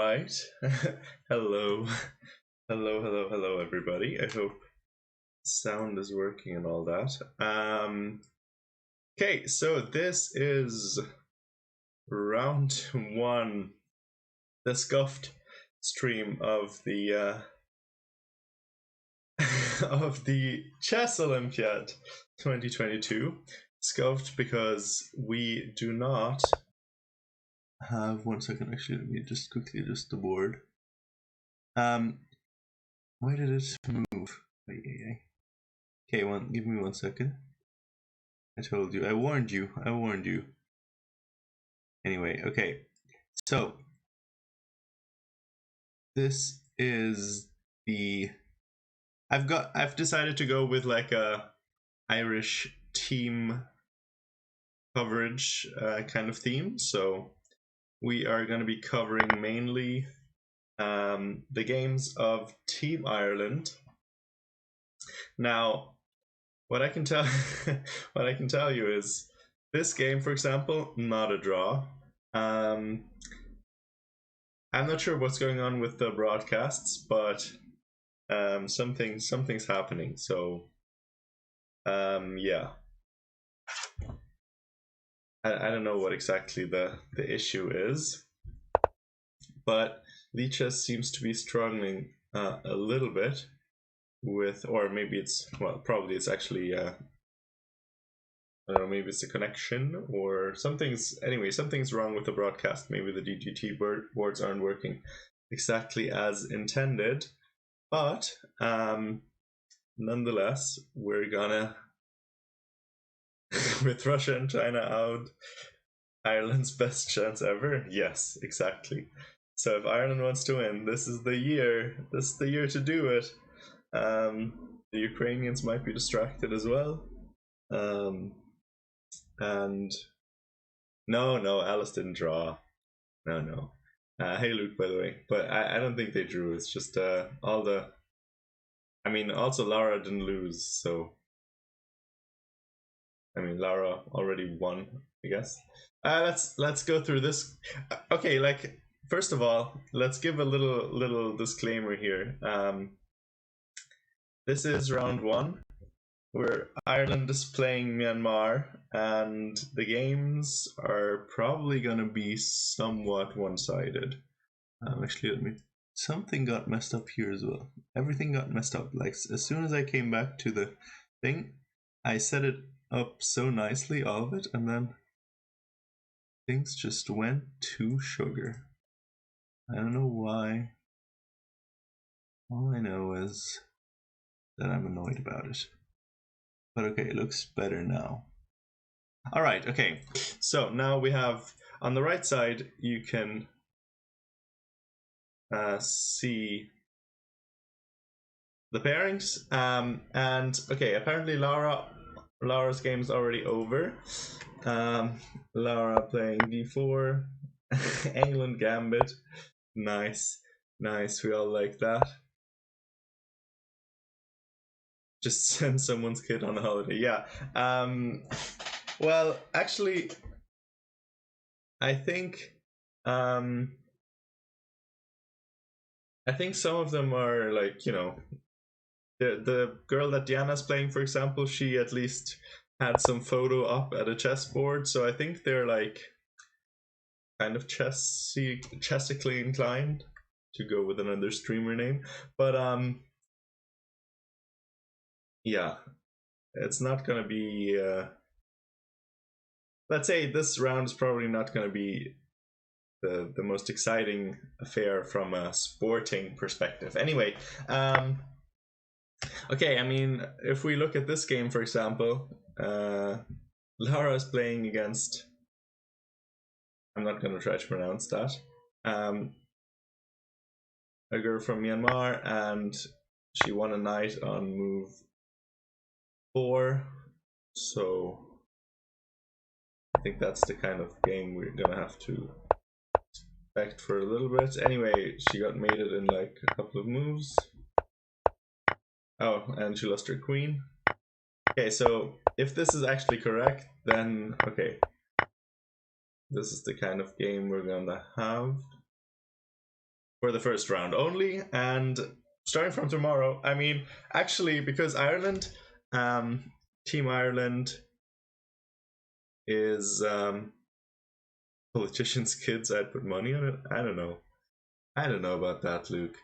right. Hello. Hello, everybody. I hope sound is working and all that. Okay, so this is round one, the scuffed stream of the of the Chess Olympiad 2022. Scuffed because we do not have 1 second. Actually, let me just quickly adjust the board. Why did it move? Okay, give me 1 second. I told you. I warned you. Anyway, okay. So this is the I've decided to go with like a Irish team coverage kind of theme. So we are going to be covering mainly the games of Team Ireland. Now, what I can tell you is this game, for example, not a draw. I'm not sure what's going on with the broadcasts, but something's happening. So yeah, I don't know what exactly the issue is, but Lichess seems to be struggling a little bit with, or maybe probably it's actually I don't know, maybe it's a connection or something's wrong with the broadcast. Maybe the DGT boards aren't working exactly as intended, but nonetheless, we're gonna with Russia and China out, Ireland's best chance ever. Yes, exactly. So if Ireland wants to win, this is the year to do it. The Ukrainians might be distracted as well. And no, Alice didn't draw. No. Hey Luke, by the way. But I don't think they drew. It's just all the. I mean, also Lara didn't lose, so. I mean, Lara already won, I guess. Let's go through this. Okay, like first of all, let's give a little disclaimer here. This is round one, where Ireland is playing Myanmar, and the games are probably gonna be somewhat one-sided. Actually, something got messed up here as well. Everything got messed up. Like as soon as I came back to the thing, I set it up so nicely, all of it, and then things just went to sugar. I don't know why. All I know is that I'm annoyed about it. But okay, it looks better now. All right, okay. So now we have on the right side, you can see the pairings. And okay, apparently Laura's game is already over. Laura playing d4, England Gambit. Nice. We all like that. Just send someone's kid on a holiday. Yeah. Well, actually, I think some of them are like, you know, the girl that Diana's playing, for example, she at least had some photo up at a chessboard, so I think they're like kind of chessically inclined, to go with another streamer name. But yeah, it's not gonna be let's say this round is probably not gonna be the most exciting affair from a sporting perspective. Anyway, okay, I mean, if we look at this game, for example, Lara is playing against, I'm not going to try to pronounce that, a girl from Myanmar, and she won a knight on move 4, so I think that's the kind of game we're going to have to expect for a little bit. Anyway, she got mated in like a couple of moves. Oh, and she lost her queen. Okay, so if this is actually correct, then okay, this is the kind of game we're gonna have. for the first round only, and starting from tomorrow. I mean, actually, because Ireland, Team Ireland is politicians' kids. I'd put money on it. I don't know. I don't know about that, Luke.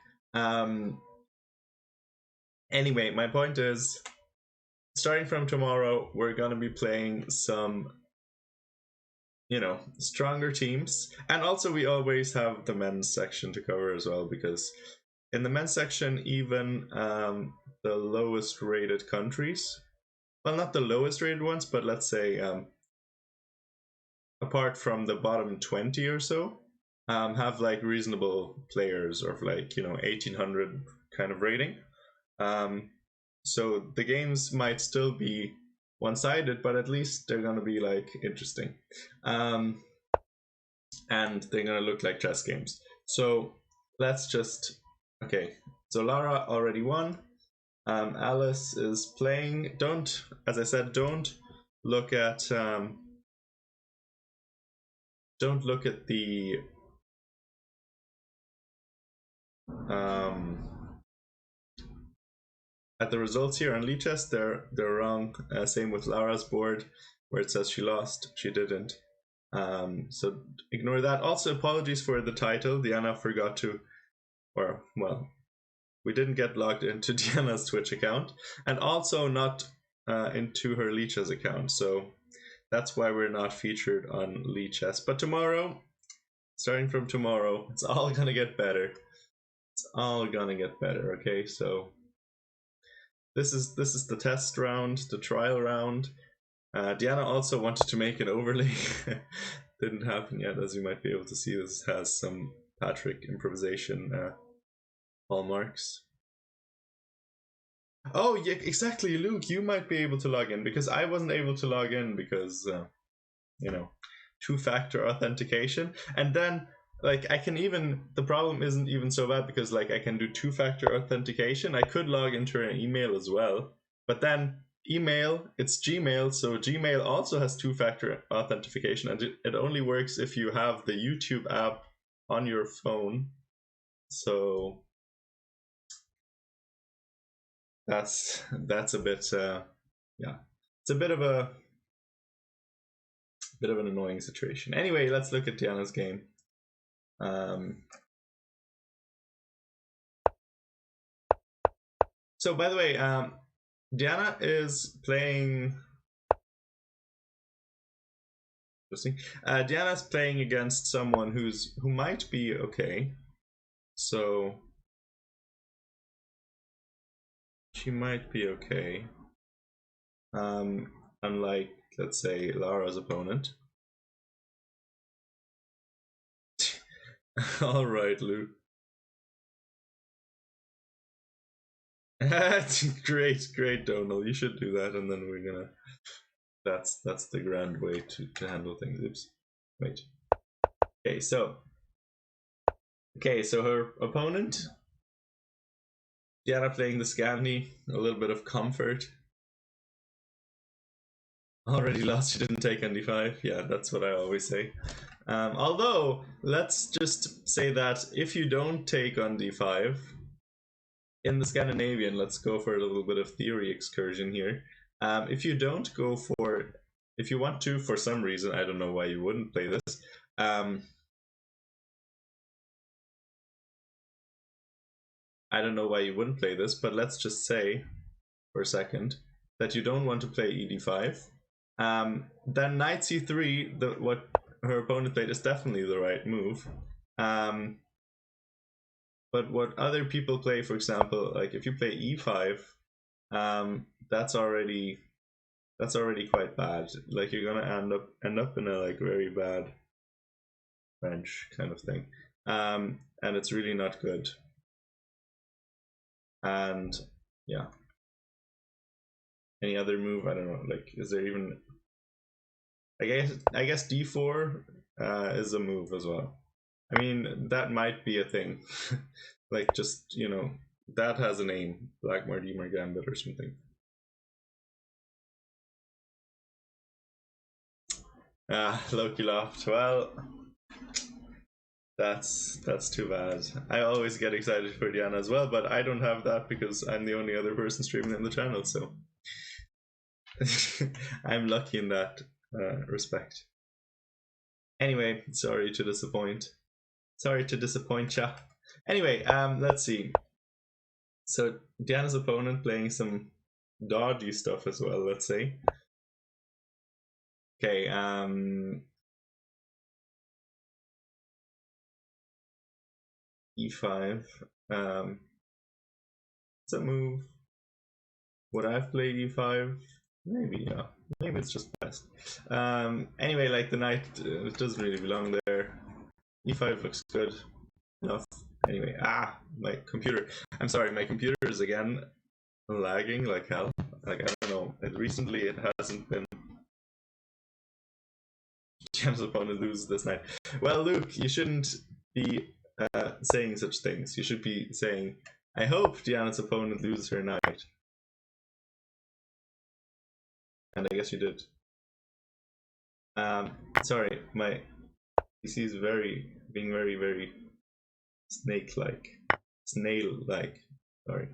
Anyway, my point is, starting from tomorrow, we're gonna be playing some, stronger teams, and also we always have the men's section to cover as well, because in the men's section, even the lowest rated countries, well, not the lowest rated ones, but let's say apart from the bottom 20 or so, have like reasonable players of like 1800 kind of rating. So the games might still be one-sided, but at least they're gonna be like interesting, and they're gonna look like chess games. So let's just so Lara already won. Alice is playing. As I said, don't look at the results here on Lichess. They're wrong. Same with Lara's board, where it says she lost. She didn't. So ignore that. Also, apologies for the title. Diana forgot to, we didn't get logged into Diana's Twitch account, and also not into her Lichess account. So that's why we're not featured on Lichess. But tomorrow, starting from tomorrow, it's all gonna get better. It's all gonna get better. Okay, so this is the test round, the trial round. Diana also wanted to make an overlay. Didn't happen yet, as you might be able to see. This has some Patrick improvisation hallmarks. Oh yeah, exactly, Luke. You might be able to log in, because I wasn't able to log in because two-factor authentication. And then like the problem isn't even so bad, because like I can do two-factor authentication. I could log into an email as well, but then email, it's Gmail, so Gmail also has two-factor authentication, and it only works if you have the YouTube app on your phone. So that's a bit it's a bit of an annoying situation. Anyway, let's look at Diana's game. So by the way, Diana is playing. Diana's playing against someone who might be okay. So she might be okay. Unlike, let's say, Lara's opponent. All right, Lou. great, Donald. You should do that, and then we're gonna. That's the grand way to handle things. Oops. Wait. Okay, so her opponent, Diana playing the Scandi, a little bit of comfort. Already lost. She didn't take on d5. Yeah, that's what I always say. Although, let's just say that if you don't take on d5 in the Scandinavian, let's go for a little bit of theory excursion here. If you don't go for, if you want to, for some reason, I don't know why you wouldn't play this. I don't know why you wouldn't play this, but let's just say for a second that you don't want to play ed5. Then knight c3, what her opponent played, is definitely the right move. But what other people play, for example, like if you play e5, that's already quite bad. Like you're gonna end up in a like very bad French kind of thing, and it's really not good. And yeah, any other move? I don't know. Like, is there even? I guess d4 is a move as well. I mean, that might be a thing. Like, just, that has a name, Blackmore Deemer Gambit or something. Loki laughed. Well, That's too bad. I always get excited for Diana as well, but I don't have that because I'm the only other person streaming on the channel, so I'm lucky in that respect. Anyway, sorry to disappoint. Sorry to disappoint ya. Anyway, let's see. So Diana's opponent playing some dodgy stuff as well, let's say. Okay, e5. It's a move. Would I have played e5? Maybe, yeah. Maybe it's just best. Anyway, like the knight, it doesn't really belong there. e5 looks good enough. Anyway, my computer. I'm sorry, my computer is again lagging like hell. Like, I don't know. Recently, it hasn't been. Diana's opponent loses this night. Well, Luke, you shouldn't be saying such things. You should be saying, I hope Diana's opponent loses her knight. And I guess you did. Sorry, my PC is being very snake-like. Snail-like. Sorry.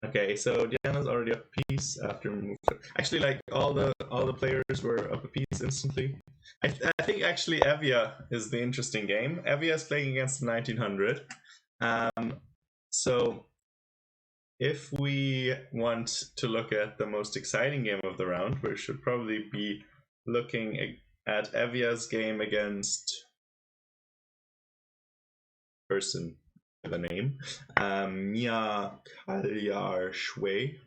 Okay, so Diana's already up a piece after move. Actually, like all the players were up a piece instantly. I think actually Evia is the interesting game. Evia is playing against the 1900. So if we want to look at the most exciting game of the round, we should probably be looking at Evia's game against person with a name, Mia Kalyar Shui.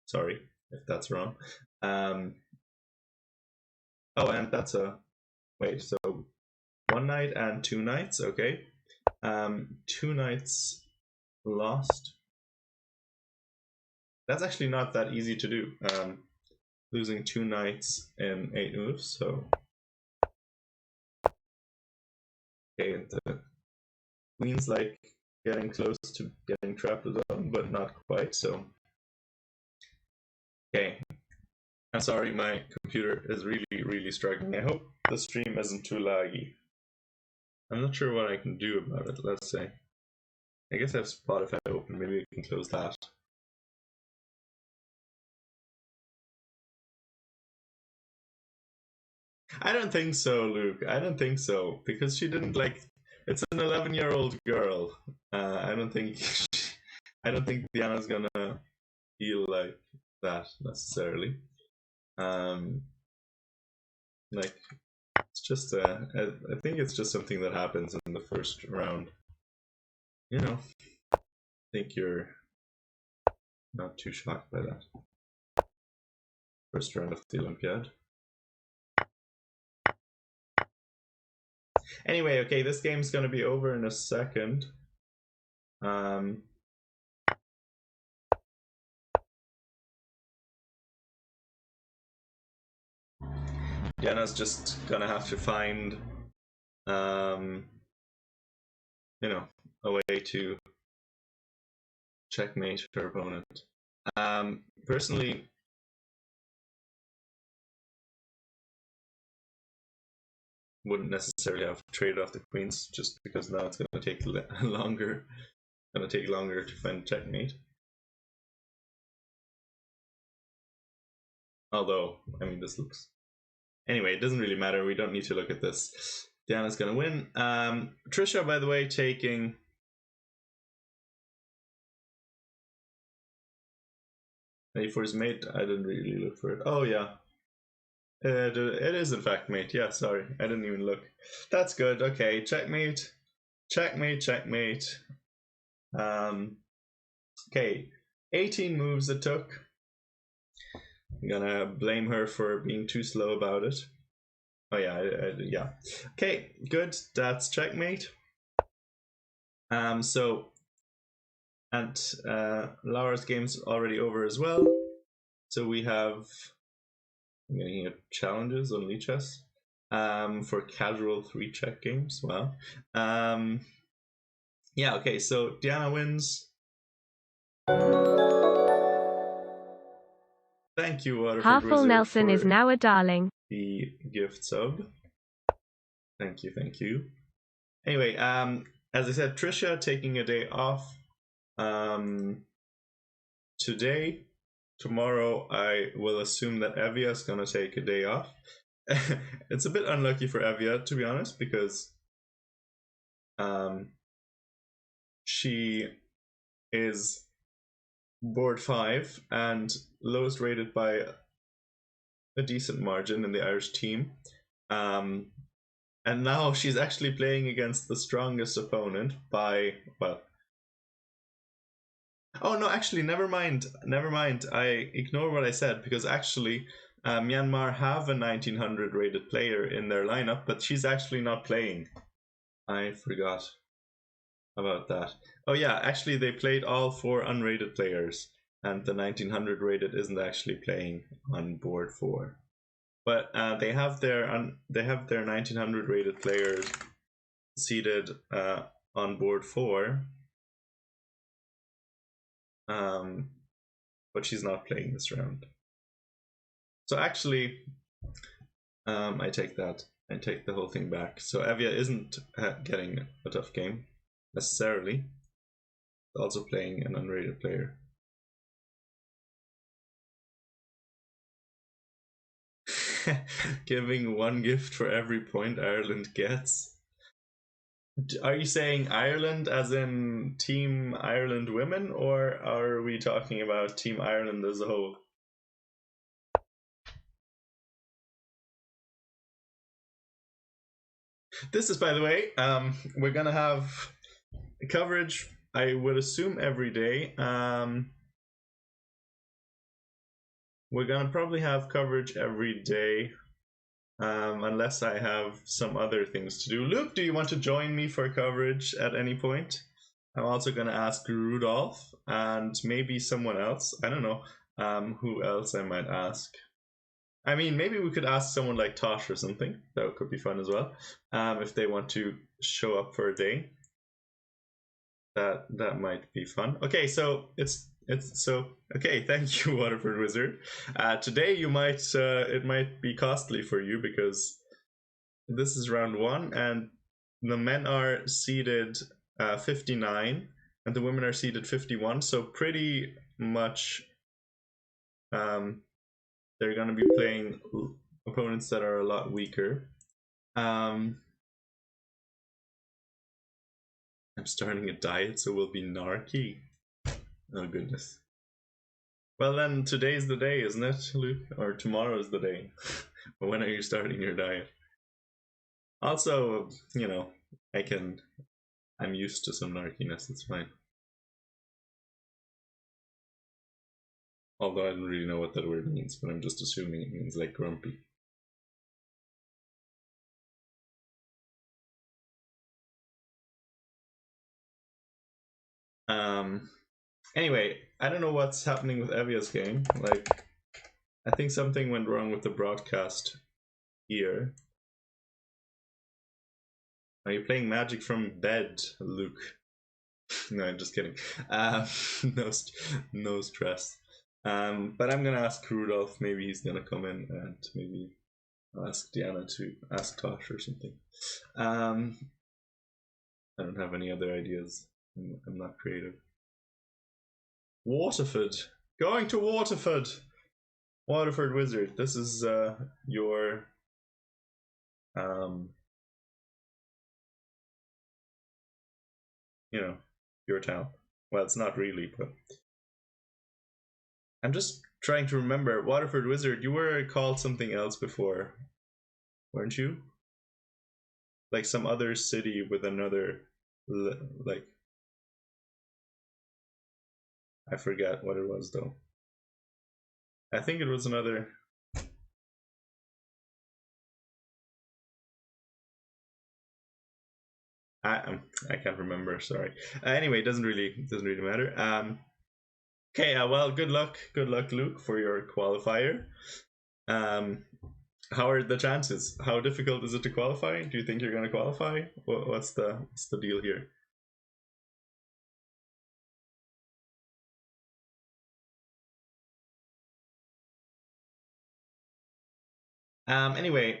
Sorry if that's wrong. Oh, and that's a wait. So one night and two nights. Okay. Two nights lost. That's actually not that easy to do. Losing two knights in 8 moves, so okay, the queen's like getting close to getting trapped as well, but not quite, so okay. I'm sorry, my computer is really struggling. I hope the stream isn't too laggy. I'm not sure what I can do about it, let's say. I guess I have Spotify open, maybe I can close that. I don't think so, Luke. I don't think so, because she didn't like. It's an 11-year-old girl. I don't think. I don't think Diana's gonna feel like that necessarily. Like it's just. I think it's just something that happens in the first round. You know. I think you're not too shocked by that. First round of the Olympiad. Anyway, okay, this game's gonna be over in a second. Diana's just gonna have to find, you know, a way to checkmate her opponent. Personally, wouldn't necessarily have traded off the queens just because now it's gonna take longer. Gonna take longer to find checkmate. Although, I mean, this looks. Anyway, it doesn't really matter. We don't need to look at this. Diana's gonna win. Trisha, by the way, taking. Ready for his mate? I didn't really look for it. Oh yeah, it is in fact mate. Yeah, sorry, I didn't even look. That's good. Okay, checkmate, checkmate, checkmate. Okay, 18 moves it took. I'm gonna blame her for being too slow about it. Oh yeah, yeah. Okay, good. That's checkmate. So, and Laura's game's already over as well. So we have. I'm getting here challenges on Lichess for casual 3-check games. Wow. Yeah. Okay. So Diana wins. Thank you, Waterford Harful Nelson is now a darling. the gift sub. Thank you, thank you. Anyway, as I said, Trisha taking a day off today. Tomorrow, I will assume that Evia is gonna take a day off. It's a bit unlucky for Evia, to be honest, because she is board 5 and lowest rated by a decent margin in the Irish team. And now she's actually playing against the strongest opponent by, well, oh no, actually, never mind. I ignore what I said, because actually Myanmar have a 1900 rated player in their lineup, but she's actually not playing. I forgot about that. Oh yeah, actually they played all 4 unrated players, and the 1900 rated isn't actually playing on board 4. But they have their 1900 rated players seated on board 4. But she's not playing this round. So actually, I take that. I take the whole thing back. So Evia isn't getting a tough game necessarily. Also playing an unrated player. Giving 1 gift for every point Ireland gets. Are you saying Ireland as in Team Ireland women, or are we talking about Team Ireland as a whole? This is, by the way, we're gonna have coverage, I would assume, every day. We're gonna probably have coverage every day, unless I have some other things to do. Luke, do you want to join me for coverage at any point? I'm also gonna ask Rudolph and maybe someone else. I don't know who else I might ask. I mean, maybe we could ask someone like Tosh or something. That could be fun as well. If they want to show up for a day, that might be fun. Okay, so it's so okay. Thank you, Waterford Wizard. Today you might it might be costly for you, because this is round 1 and the men are seated 59 and the women are seated 51. So pretty much they're going to be playing opponents that are a lot weaker. I'm starting a diet, so we'll be narky. Oh goodness. Well then, today's the day, isn't it, Luke? Or tomorrow's the day. When are you starting your diet? Also, you know, I'm used to some narkiness, it's fine. Although I don't really know what that word means, but I'm just assuming it means like grumpy. Anyway, I don't know what's happening with Evia's game. Like, I think something went wrong with the broadcast here. Are you playing Magic from bed, Luke? No, I'm just kidding. No stress. But I'm gonna ask Rudolph. Maybe he's gonna come in, and maybe I'll ask Diana to ask Tosh or something. I don't have any other ideas. I'm not creative. Waterford. Going to Waterford. Waterford Wizard. This is your you know, your town. Well, it's not really, but I'm just trying to remember. Waterford Wizard, you were called something else before, weren't you? Like some other city with another, like, I forget what it was though. I think it was another. I can't remember. Sorry. Anyway, it doesn't really matter. Okay. Well, good luck, Luke, for your qualifier. How are the chances? How difficult is it to qualify? Do you think you're going to qualify? What's the deal here? Anyway,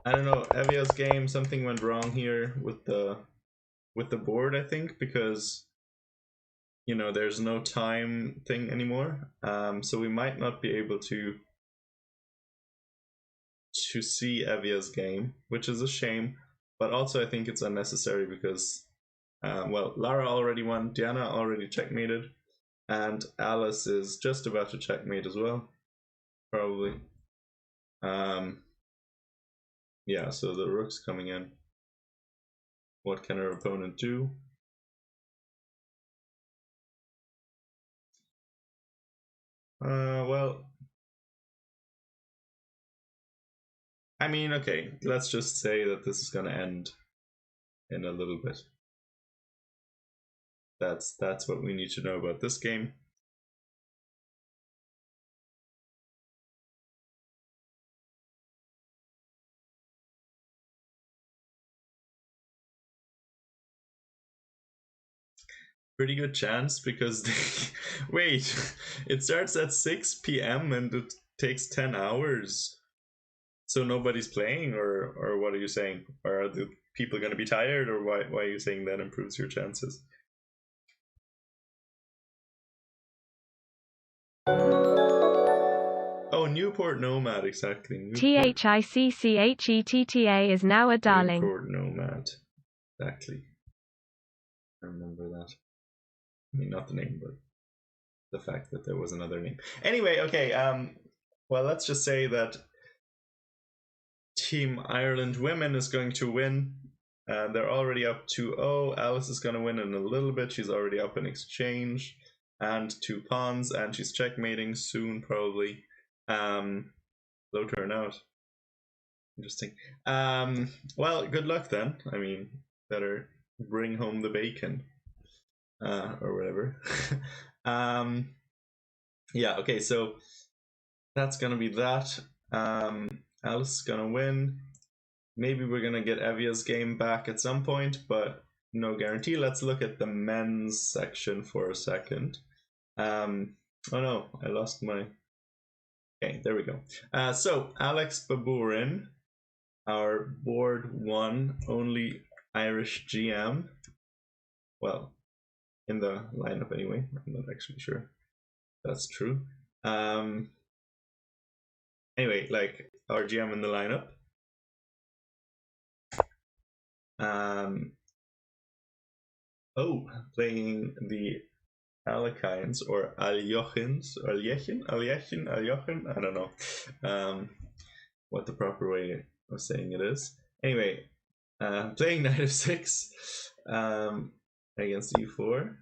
I don't know, Evia's game, something went wrong here with the board, I think, because you know there's no time thing anymore. So we might not be able to see Evia's game, which is a shame, but also I think it's unnecessary because well, Lara already won, Diana already checkmated, and Alice is just about to checkmate as well, probably. Yeah, so the rook's coming in. What can her opponent do? Well, I mean, okay, let's just say that this is gonna end in a little bit. That's what we need to know about this game. Pretty good chance because wait, it starts at 6 p.m. and it takes 10 hours. So nobody's playing, or what are you saying? Or are the people going to be tired, or why are you saying that improves your chances? Oh, Newport Nomad, exactly. THICCHETTA is now a darling. Newport Nomad, exactly. I remember that. I mean, not the name, but the fact that there was another name. Anyway, okay. Well, let's just say that Team Ireland Women is going to win. They're already up 2-0. Alice is going to win in a little bit. She's already up in exchange and 2 pawns, and she's checkmating soon, probably. Low turnout. Interesting. Well, good luck then. I mean, better bring home the bacon, or whatever. Yeah. Okay. So that's gonna be that. Alice is gonna win. Maybe we're gonna get Evia's game back at some point, but no guarantee. Let's look at the men's section for a second. Oh no, I lost my. Okay, there we go. So Alex Baburin, our board 1 only Irish GM. Well, in the lineup anyway. I'm not actually sure that's true. Anyway, like our GM in the lineup. Playing the Alekines or Aljochins, Aljechin, I don't know what the proper way of saying it is. Anyway, playing knight of 6 against e4,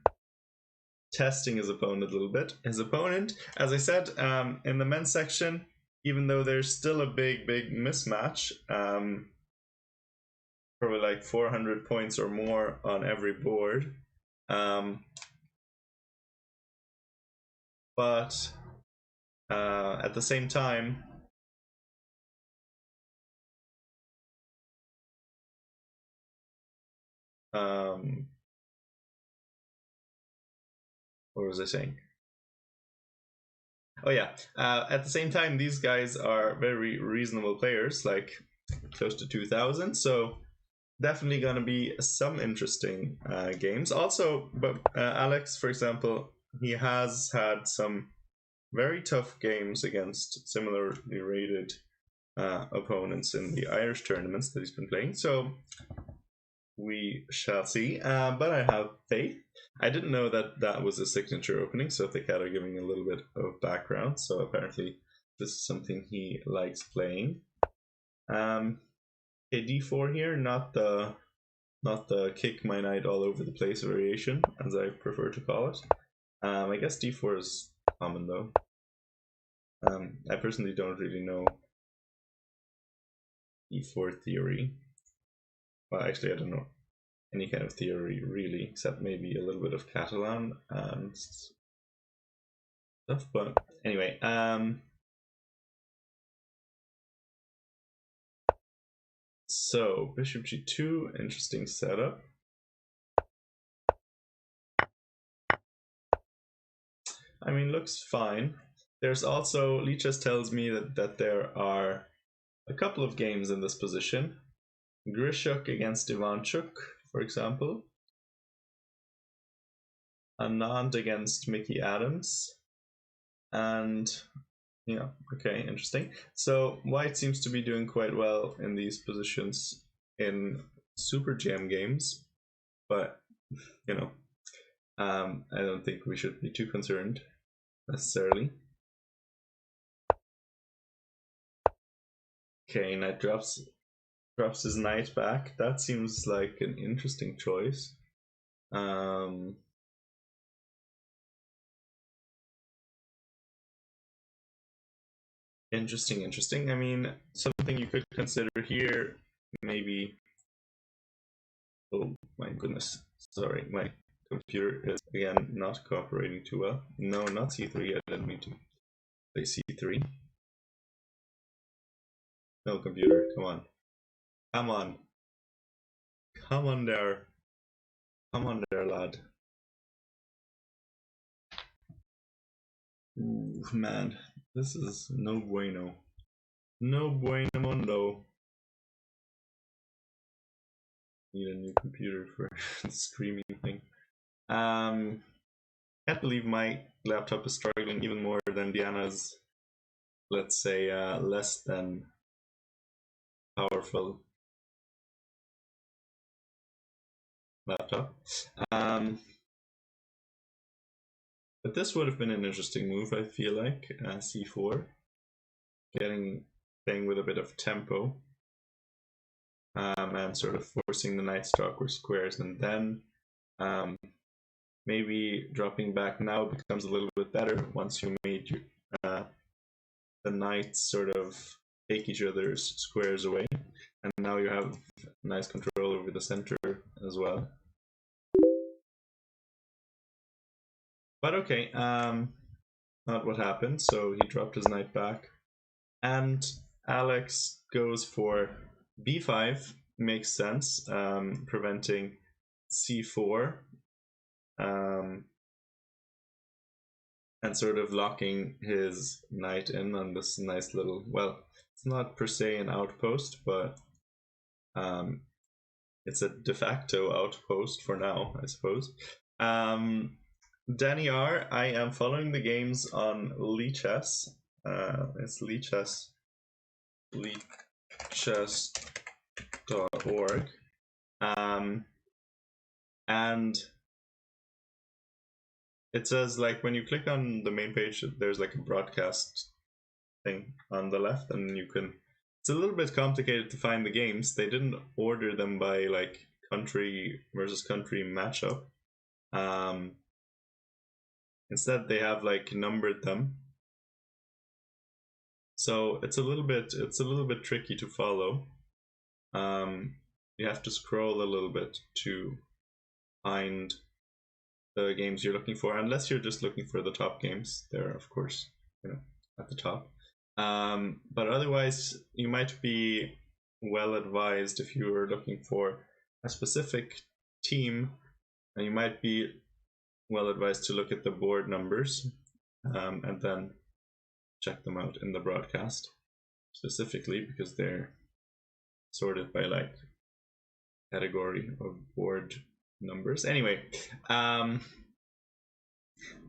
testing his opponent a little bit. His opponent, as I said, in the men's section, even though there's still a big mismatch, probably like 400 points or more on every board. But at the same time, what was I saying? Oh yeah, at the same time, these guys are very reasonable players, like close to 2,000. So definitely gonna be some interesting games. Also, but Alex, for example, he has had some very tough games against similarly rated opponents in the Irish tournaments that he's been playing. So we shall see. But I have faith. I didn't know that that was a signature opening, so Thicad are giving a little bit of background. So apparently this is something he likes playing. A d4 here, not the kick my knight all over the place variation, as I prefer to call it. I guess d4 is common though. I personally don't really know e4 theory. Well, actually, I don't know any kind of theory really, except maybe a little bit of Catalan and stuff. But anyway, so bishop g2, interesting setup. I mean, looks fine. There's also, Lichess tells me that there are a couple of games in this position. Grishuk against Ivanchuk, for example. Anand against Mickey Adams. And yeah, okay, interesting. So White seems to be doing quite well in these positions in Super Jam games, but you know, I don't think we should be too concerned necessarily. Okay, Knight drops his knight back. That seems like an interesting choice. Interesting. I mean, something you could consider here, maybe. Oh my goodness! Sorry, my computer is again not cooperating too well. No, not c3. I didn't mean to play c3. No, computer, come on, come on, come on there, come on there, lad. Ooh, man, this is no bueno. No bueno mundo. Need a new computer for the streaming thing. Can't believe my laptop is struggling even more than Diana's, let's say, less than powerful laptop. But this would have been an interesting move, I feel like. c4, playing with a bit of tempo, and sort of forcing the knights to awkward squares, and then maybe dropping back now becomes a little bit better once you made the knights sort of take each other's squares away, and now you have nice control over the center as well. But okay, not what happened. So he dropped his knight back, and Alex goes for b5. Makes sense, preventing c4, and sort of locking his knight in on this nice little, well, it's not per se an outpost, but it's a de facto outpost for now, I suppose. Danny R, I am following the games on Lichess. It's Lichess, lichess.org. And it says, like, when you click on the main page, there's like a broadcast thing on the left, and you can, it's a little bit complicated to find the games. They didn't order them by like country versus country matchup. Instead, they have like numbered them, so it's a little bit tricky to follow. You have to scroll a little bit to find the games you're looking for, unless you're just looking for the top games. They're of course, at the top. But otherwise, you might be well advised if you are looking for a specific team, and you might be well advised to look at the board numbers, and then check them out in the broadcast specifically, because they're sorted by like category of board numbers. Anyway,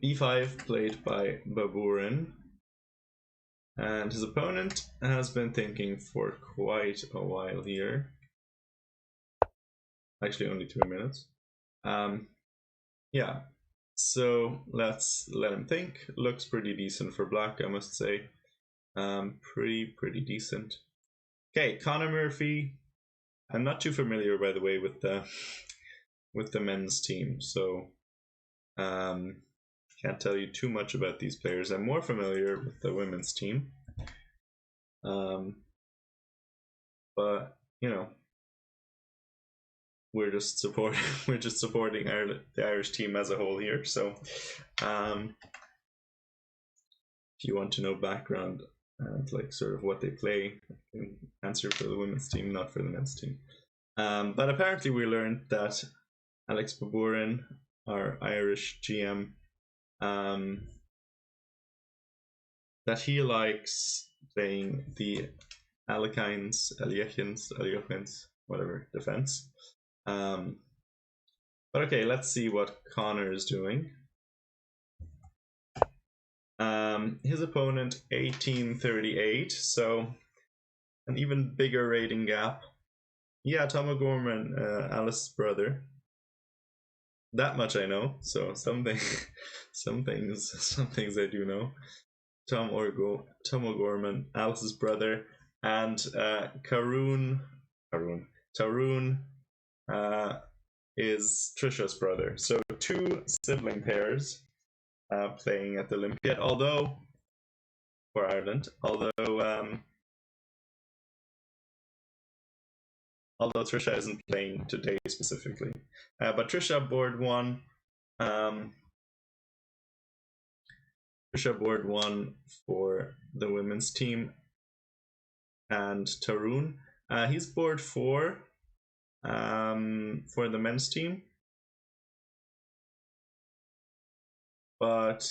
b5 played by Baburin, and his opponent has been thinking for quite a while here. Actually, only 2 minutes. Yeah, so let's let him think. Looks pretty decent for black, I must say. Pretty decent. Okay, Connor Murphy. I'm not too familiar, by the way, with the men's team, so can't tell you too much about these players. I'm more familiar with the women's team, but we're just supporting the Irish team as a whole here. So if you want to know background and like sort of what they play, I can answer for the women's team, not for the men's team. But apparently we learned that Alex Baburin, our Irish GM, that he likes playing the Alekhines, whatever, defense. But okay, let's see what Connor is doing. His opponent 1838, so an even bigger rating gap. Yeah, Tom O'Gorman, Alice's brother. That much I know. So some things I do know. Tom O'Gorman, Alice's brother, and Tarun is Trisha's brother. So two sibling pairs playing at the Olympiad. For Ireland, although Trisha isn't playing today specifically. But Trisha board one. Trisha board one for the women's team, and Tarun, he's board four for the men's team. But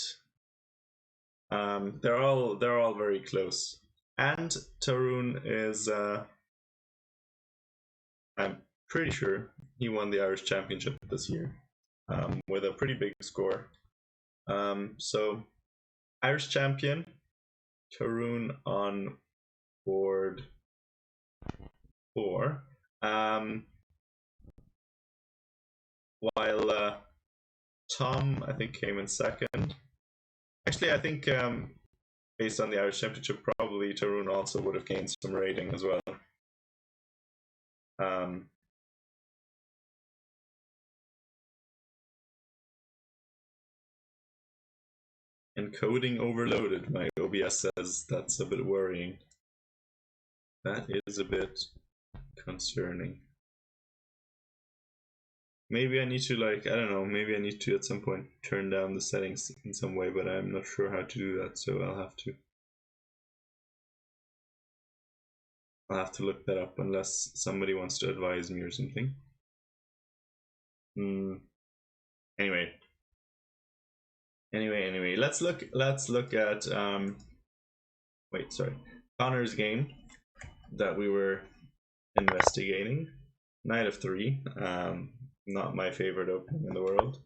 they're all very close. And Tarun is I'm pretty sure he won the Irish Championship this year with a pretty big score. So Irish champion Tarun on board 4, while Tom, I think, came in second. Actually, I think based on the Irish Championship, probably Tarun also would have gained some rating as well. Encoding overloaded, my OBS says. That's a bit worrying. That is a bit concerning. Maybe I need to, I don't know, maybe I need to at some point turn down the settings in some way, but I'm not sure how to do that, so I'll have to look that up unless somebody wants to advise me or something. Anyway, let's look at Connor's game that we were investigating. Knight of 3, not my favorite opening in the world.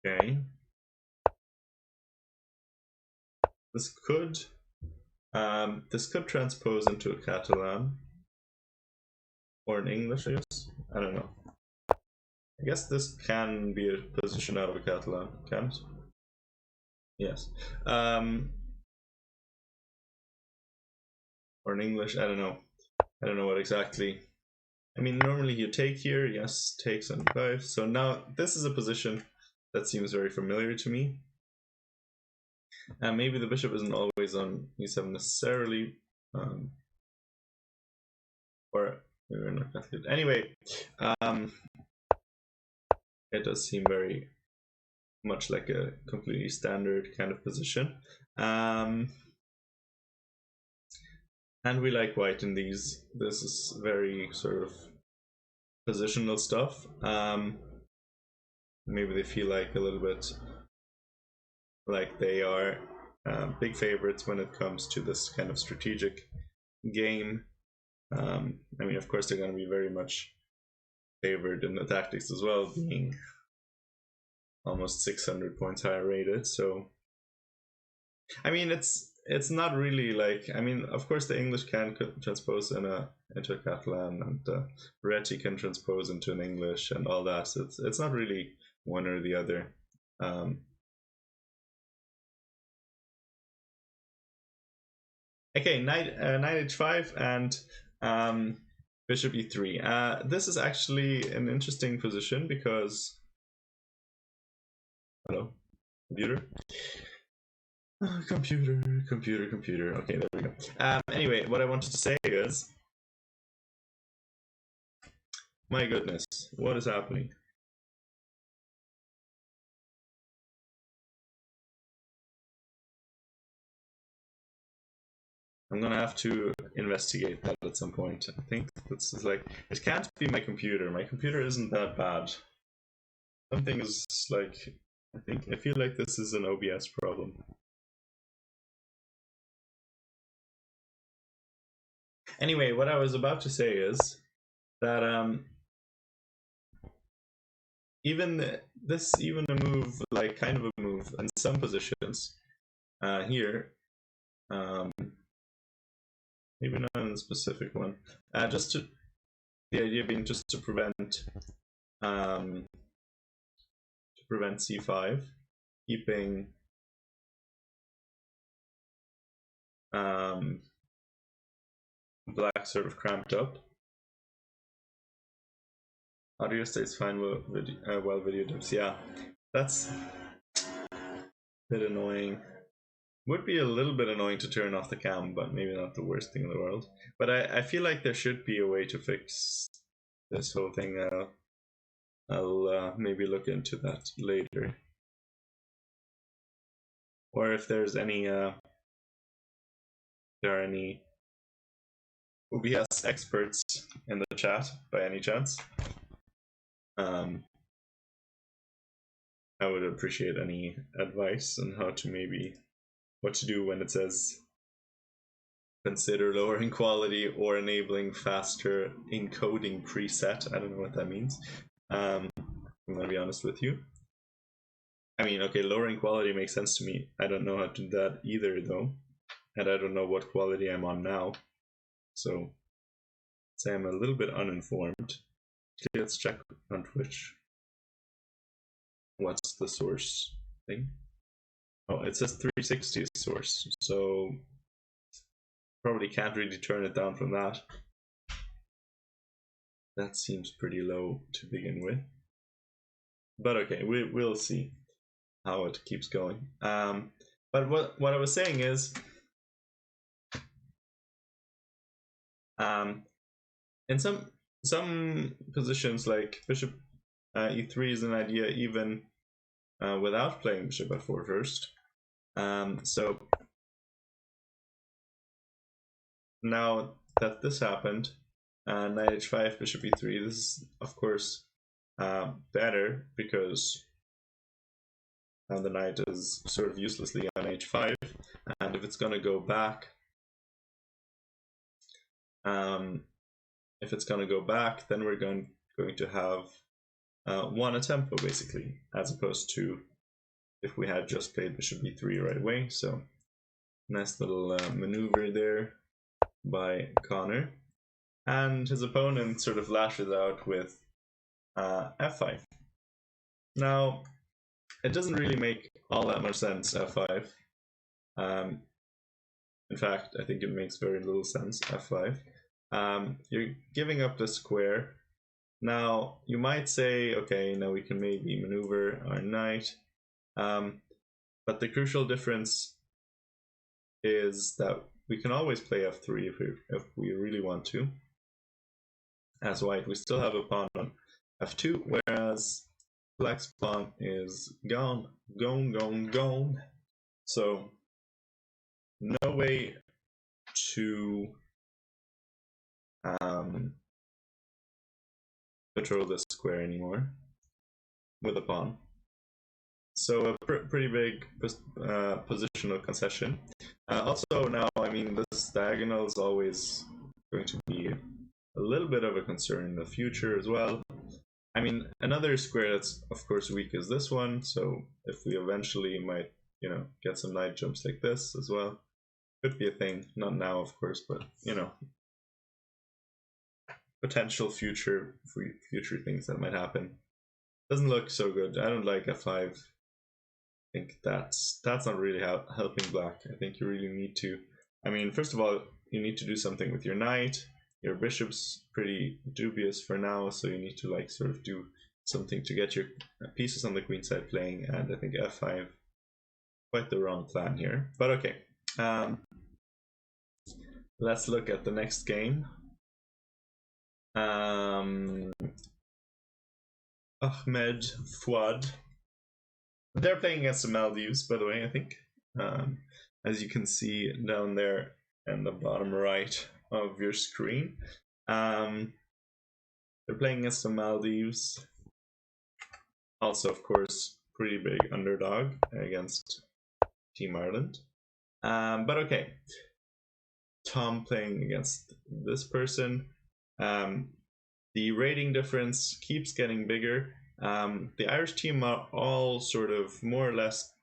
Okay, this could transpose into a Catalan or an English, I guess. I don't know. I guess this can be a position out of a Catalan, can't? Yes. Or in English, I don't know. I don't know what exactly. I mean, normally you take here, yes, takes on 5. So now this is a position that seems very familiar to me. And maybe the bishop isn't always on e7 necessarily. Or we're not that good. Anyway, it does seem very much like a completely standard kind of position. And we like white in these. This is very sort of positional stuff. Maybe they feel like a little bit like they are big favorites when it comes to this kind of strategic game. I mean, of course, they're going to be very much favored in the tactics as well, being almost 600 points higher rated. So, I mean, it's not really like, I mean, of course, the English can transpose into a Catalan, and Reti can transpose into an English and all that. So it's not really one or the other. Okay, knight h5 and bishop e3. This is actually an interesting position because, hello, computer. Computer. Okay, there we go. Anyway, what I wanted to say is, my goodness, what is happening? I'm gonna have to investigate that at some point. I think this is like, it can't be my computer. My computer isn't that bad. Something is like I feel like this is an OBS problem. Anyway, what I was about to say is that even a move, like kind of a move in some positions here, maybe not in a specific one, just to the idea being just to prevent c5, keeping black sort of cramped up. Audio stays fine while video dips. Yeah, that's a bit annoying. Would be a little bit annoying to turn off the cam, but maybe not the worst thing in the world. But I feel like there should be a way to fix this whole thing. I'll maybe look into that later. Or if there's any there are any OBS experts in the chat by any chance, I would appreciate any advice on how to maybe what to do when it says consider lowering quality or enabling faster encoding preset. I don't know what that means. I'm gonna be honest with you. I mean, okay, lowering quality makes sense to me. I don't know how to do that either though, and I don't know what quality I'm on now, so say I'm a little bit uninformed. Okay, let's check on Twitch. What's the source thing? Oh, it says 360 is source, so probably can't really turn it down from that. That seems pretty low to begin with. But okay, we'll see how it keeps going. But what I was saying is, in some positions like bishop e3 is an idea even without playing bishop f4 first. So now that this happened, knight h5, bishop e3, this is of course better because the knight is sort of uselessly on h5, and if it's going to go back, then we're going to have one a tempo basically, as opposed to if we had just played bishop e3 right away. So nice little maneuver there by Connor, and his opponent sort of lashes out with f5. Now it doesn't really make all that much sense, f5. In fact, I think it makes very little sense, f5. You're giving up the square. Now you might say, okay, now we can maybe maneuver our knight, but the crucial difference is that we can always play f3 if we really want to. As white, we still have a pawn on f2, whereas black's pawn is gone. So no way to control this square anymore with a pawn. So a pretty big positional concession. Also now, I mean, this diagonal is always going to be a little bit of a concern in the future as well. I mean, another square that's of course weak is this one, so if we eventually might, get some knight jumps like this as well, could be a thing. Not now, of course, but potential future things that might happen. Doesn't look so good. I don't like f5. I think that's not really helping black. I think you really need to, I mean, first of all, you need to do something with your knight. Your bishop's pretty dubious for now, so you need to like sort of do something to get your pieces on the queen side playing, and I think f5, quite the wrong plan here. But okay, let's look at the next game. Ahmed Fouad. They're playing against the Maldives, by the way, I think. As you can see down there in the bottom right of your screen. They're playing against the Maldives. Also, of course, pretty big underdog against Team Ireland. But okay, Tom playing against this person. The rating difference keeps getting bigger. The Irish team are all sort of more or less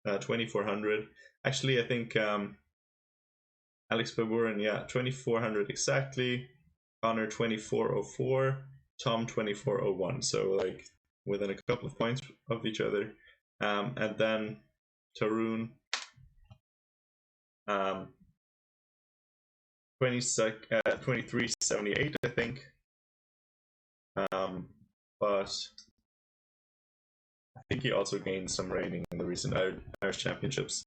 2400. Actually, I think Alex Baburin, yeah, 2400 exactly. Connor 2404. Tom 2401. So like within a couple of points of each other. And then Tarun 2378, I think. But I think he also gained some rating in the recent Irish Championships.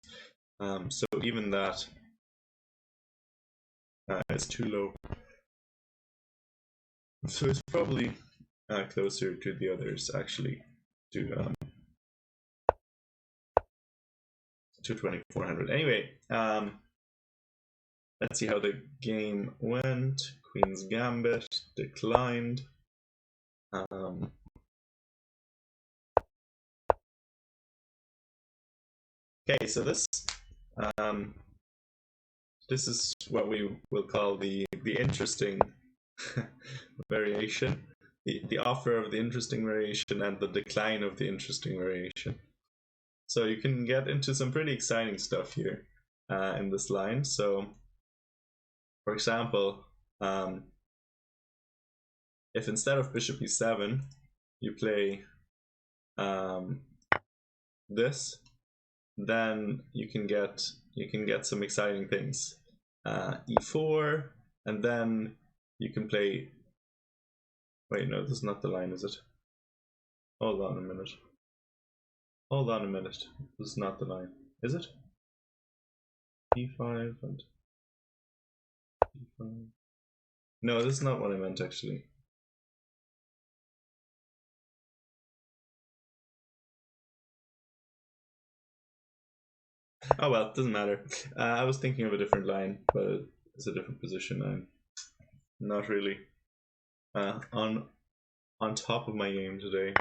So even that is too low. So it's probably closer to the others, actually, to 2400. Anyway, let's see how the game went. Queen's Gambit declined. Okay, so this is what we will call the interesting variation, the offer of the interesting variation and the decline of the interesting variation. So you can get into some pretty exciting stuff here in this line. So, for example, if instead of bishop e7 you play this, then you can get some exciting things. E4, and then you can play. Wait, no, this is not the line, is it? Hold on a minute. Hold on a minute. This is not the line, is it? E5 and E5. No, this is not what I meant actually. Oh well, it doesn't matter. I was thinking of a different line, but it's a different position. I'm not really on top of my game today.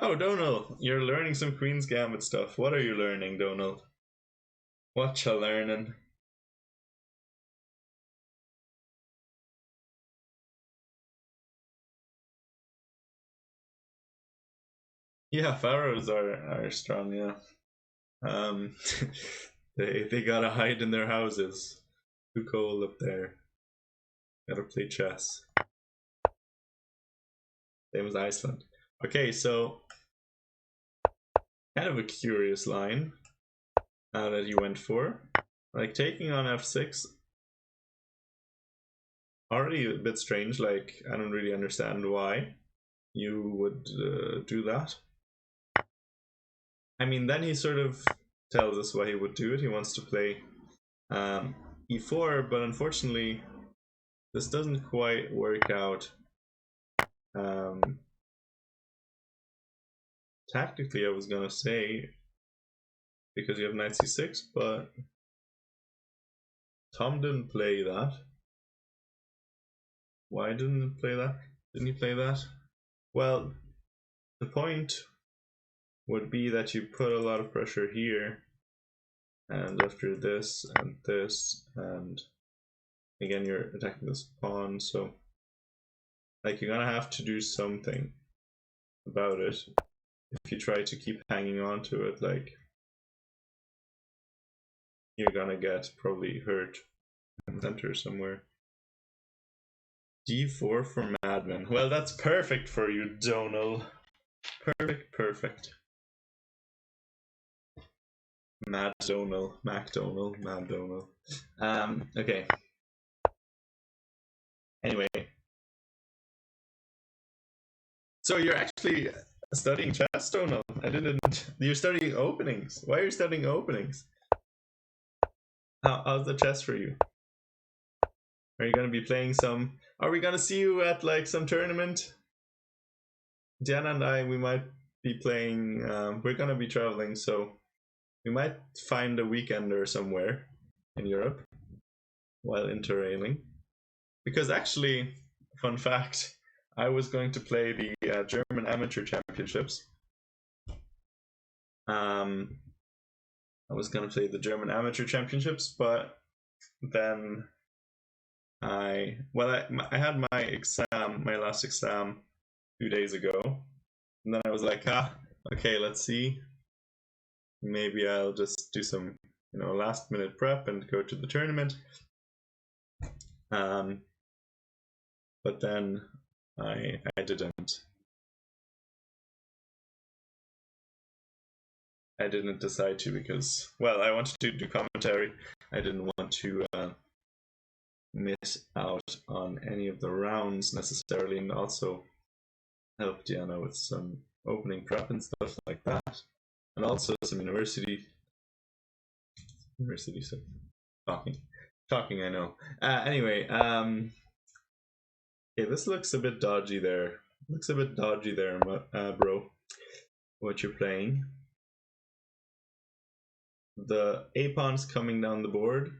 Oh, Donald, you're learning some Queen's Gambit stuff. What are you learning, Donald? What you learning? Yeah, pharaohs are strong. Yeah, they gotta hide in their houses. Too cold up there. Gotta play chess. Same as Iceland. Okay, so kind of a curious line that you went for, like taking on f6. Already a bit strange. Like I don't really understand why you would do that. I mean, then he sort of tells us why he would do it. He wants to play e4, but unfortunately this doesn't quite work out. Tactically, I was gonna say, because you have knight c6, but Tom didn't play that. Why didn't he play that? Didn't he play that? Well, the point would be that you put a lot of pressure here, and after this and this, and again you're attacking this pawn, so like you're gonna have to do something about it if you try to keep hanging on to it. Like you're gonna get probably hurt in the center somewhere. D4 for Madman. Well, that's perfect for you, Donal. Perfect. Mad Donal, MacDonald, Mad Donal. Okay. Anyway. So you're actually studying chess, Donal? I didn't. You're studying openings. Why are you studying openings? How's the chess for you? Are you gonna be playing some? Are we gonna see you at like some tournament? Diana and I, we might be playing. We're gonna be traveling, so we might find a weekender somewhere in Europe while interrailing. Because actually, fun fact, I was going to play the German Amateur Championship championships. I was gonna play the German amateur championships, but then I had my last exam 2 days ago, and then I was like, okay, let's see. Maybe I'll just do some, last minute prep and go to the tournament. But then I didn't. I didn't decide to because, well, I wanted to do commentary. I didn't want to miss out on any of the rounds necessarily, and also help Diana with some opening prep and stuff like that, and also some university stuff. Talking. I know. Anyway, okay, this looks a bit dodgy there. Bro. What you're playing. The A pawn's coming down the board,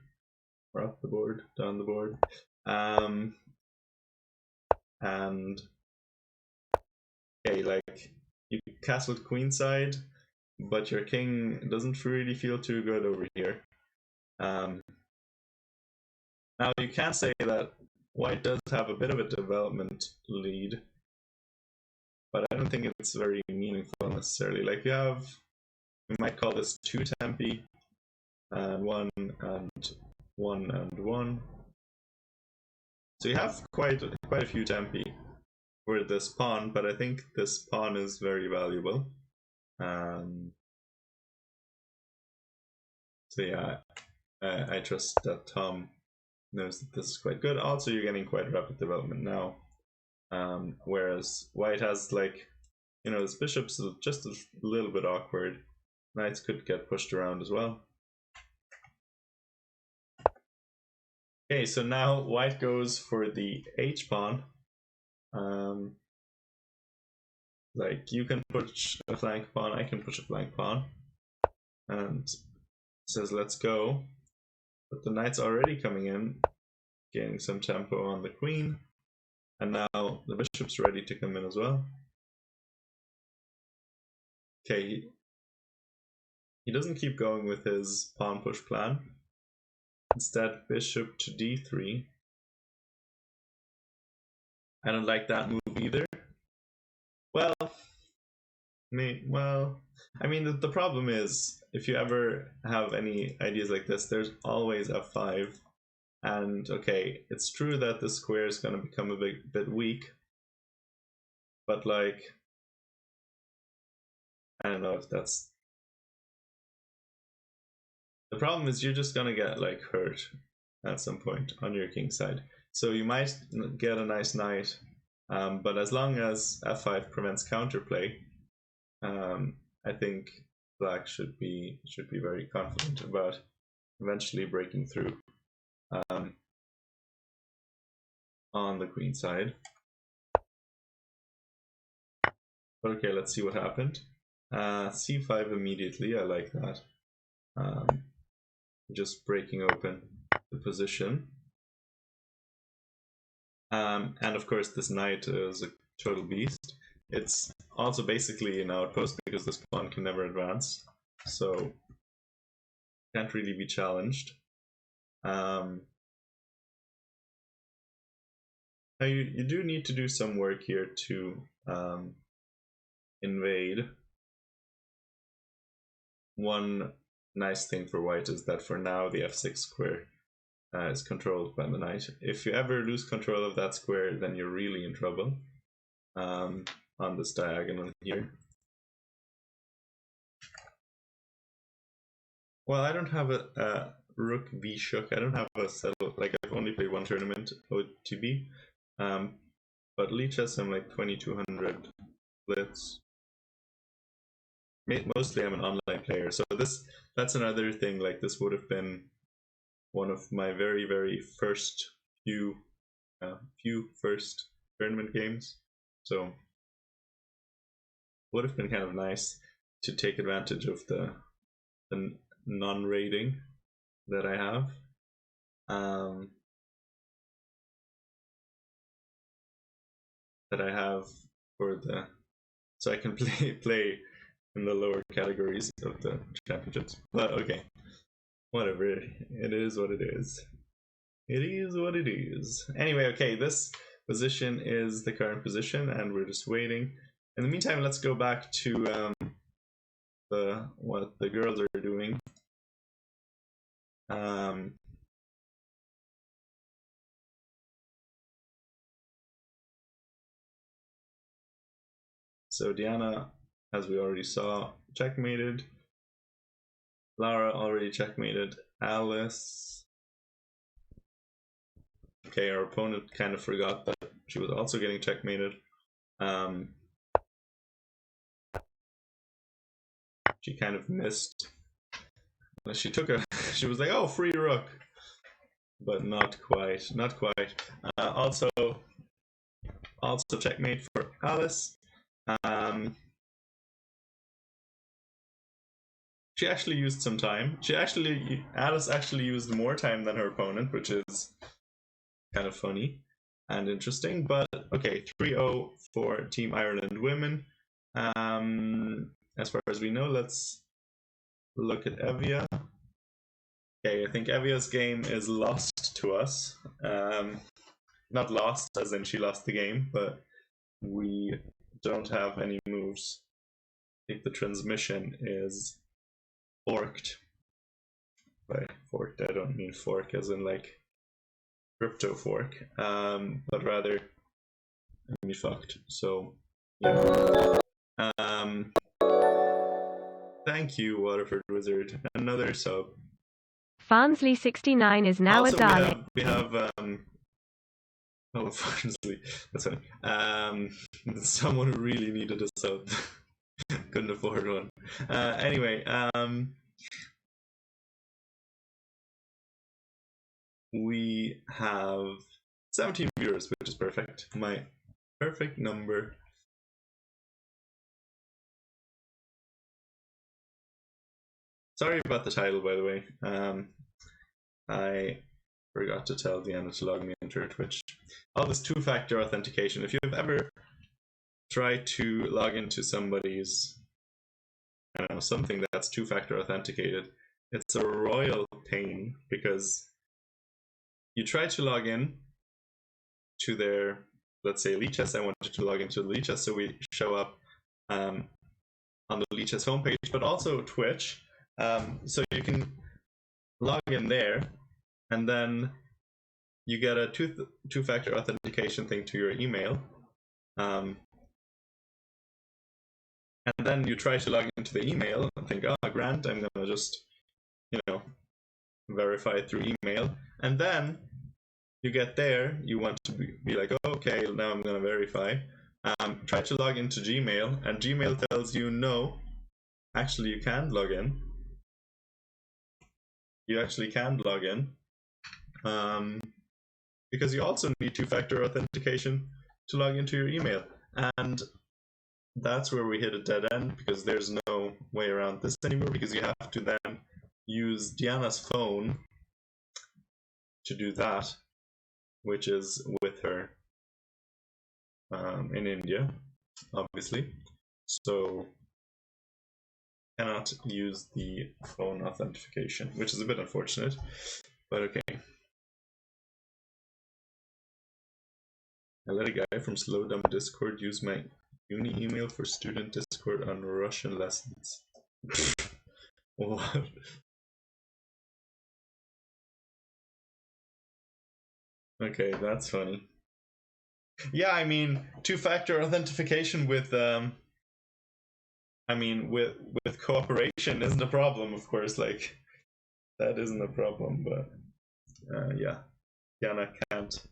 or up the board, down the board, and okay, like you castled queenside, but your king doesn't really feel too good over here. Now you can say that white does have a bit of a development lead, but I don't think it's very meaningful necessarily. Like we might call this 2 tempi, and 1 and 1 and 1. So you have quite a few tempi for this pawn, but I think this pawn is very valuable. So yeah, I trust that Tom knows that this is quite good. Also, you're getting quite rapid development now, whereas white has, like, this bishop's just a little bit awkward. Knights could get pushed around as well. Okay, so now white goes for the h pawn. Like, you can push a flank pawn, I can push a flank pawn, and says let's go. But the knight's already coming in, gaining some tempo on the queen, and now the bishop's ready to come in as well. Okay, he doesn't keep going with his pawn push plan. Instead, bishop to d3. I don't like that move either. Well, I mean, the problem is, if you ever have any ideas like this, there's always f5. And okay, it's true that the square is going to become a bit weak, but like, I don't know if that's... The problem is you're just going to get like hurt at some point on your king side. So you might get a nice knight, but as long as f5 prevents counterplay, I think black should be very confident about eventually breaking through on the queen side. But okay, let's see what happened. c5 immediately, I like that. Just breaking open the position. And of course this knight is a total beast. It's also basically an outpost because this pawn can never advance, so can't really be challenged. Now you do need to do some work here to invade. One nice thing for white is that for now the f6 square is controlled by the knight. If you ever lose control of that square, then you're really in trouble on this diagonal here. Well, I don't have a rook v shook. I don't have a settle. Like, I've only played one tournament OTB, but Leach has some like 2200 blitz. Mostly I'm an online player, so that's another thing. Like, this would have been one of my very first few first tournament games, so would have been kind of nice to take advantage of the non-rating that I have. For so I can play in the lower categories of the championships. But okay, whatever. It is what it is. It is what it is. Anyway, okay, this position is the current position, and we're just waiting. In the meantime, let's go back to what the girls are doing. So Diana, as we already saw, checkmated. Lara already checkmated. Alice. Okay, our opponent kind of forgot that she was also getting checkmated. She kind of missed. She took a. She was like, "Oh, free rook," but not quite. Not quite. Also checkmate for Alice. She actually used some time. Alice actually used more time than her opponent, which is kind of funny and interesting. But okay, 3-0 for Team Ireland women. As far as we know, let's look at Evia. Okay, I think Evia's game is lost to us. Not lost as in she lost the game, but we don't have any moves. I think the transmission is forked. By forked, I don't mean fork as in like crypto fork, but rather I mean fucked. So yeah. Thank you, Waterford Wizard. Another sub. Farnsley69 is now also, a darling. We have oh, Farnsley. That's funny. Someone who really needed a sub. Couldn't afford one. Anyway, we have 17 viewers, which is perfect. My perfect number. Sorry about the title, by the way. I forgot to tell Deanna to log me into her Twitch. All this two-factor authentication. If you've ever tried to log into somebody's, I don't know, something that's two-factor authenticated, it's a royal pain because you try to log in to their, let's say, Lichess. I wanted to log into the Lichess, so we show up on the Lichess homepage, but also Twitch. So you can log in there, and then you get a two-factor authentication thing to your email. And then you try to log into the email and think, oh, Grant, I'm going to just, verify through email. And then you get there, you want to be like, oh, okay, now I'm going to verify. Try to log into Gmail, and Gmail tells you, no, actually you can't log in. You actually can log in. Because you also need two-factor authentication to log into your email. And that's where we hit a dead end, because there's no way around this anymore, because you have to then use Diana's phone to do that, which is with her in India, obviously. So cannot use the phone authentication, which is a bit unfortunate, but okay. I let a guy from Slow Dumb Discord use my uni email for student Discord on Russian lessons. What? Okay, that's funny. Yeah, I mean, two-factor authentication with with cooperation isn't a problem, of course. Like, that isn't a problem, but yeah, Diana can't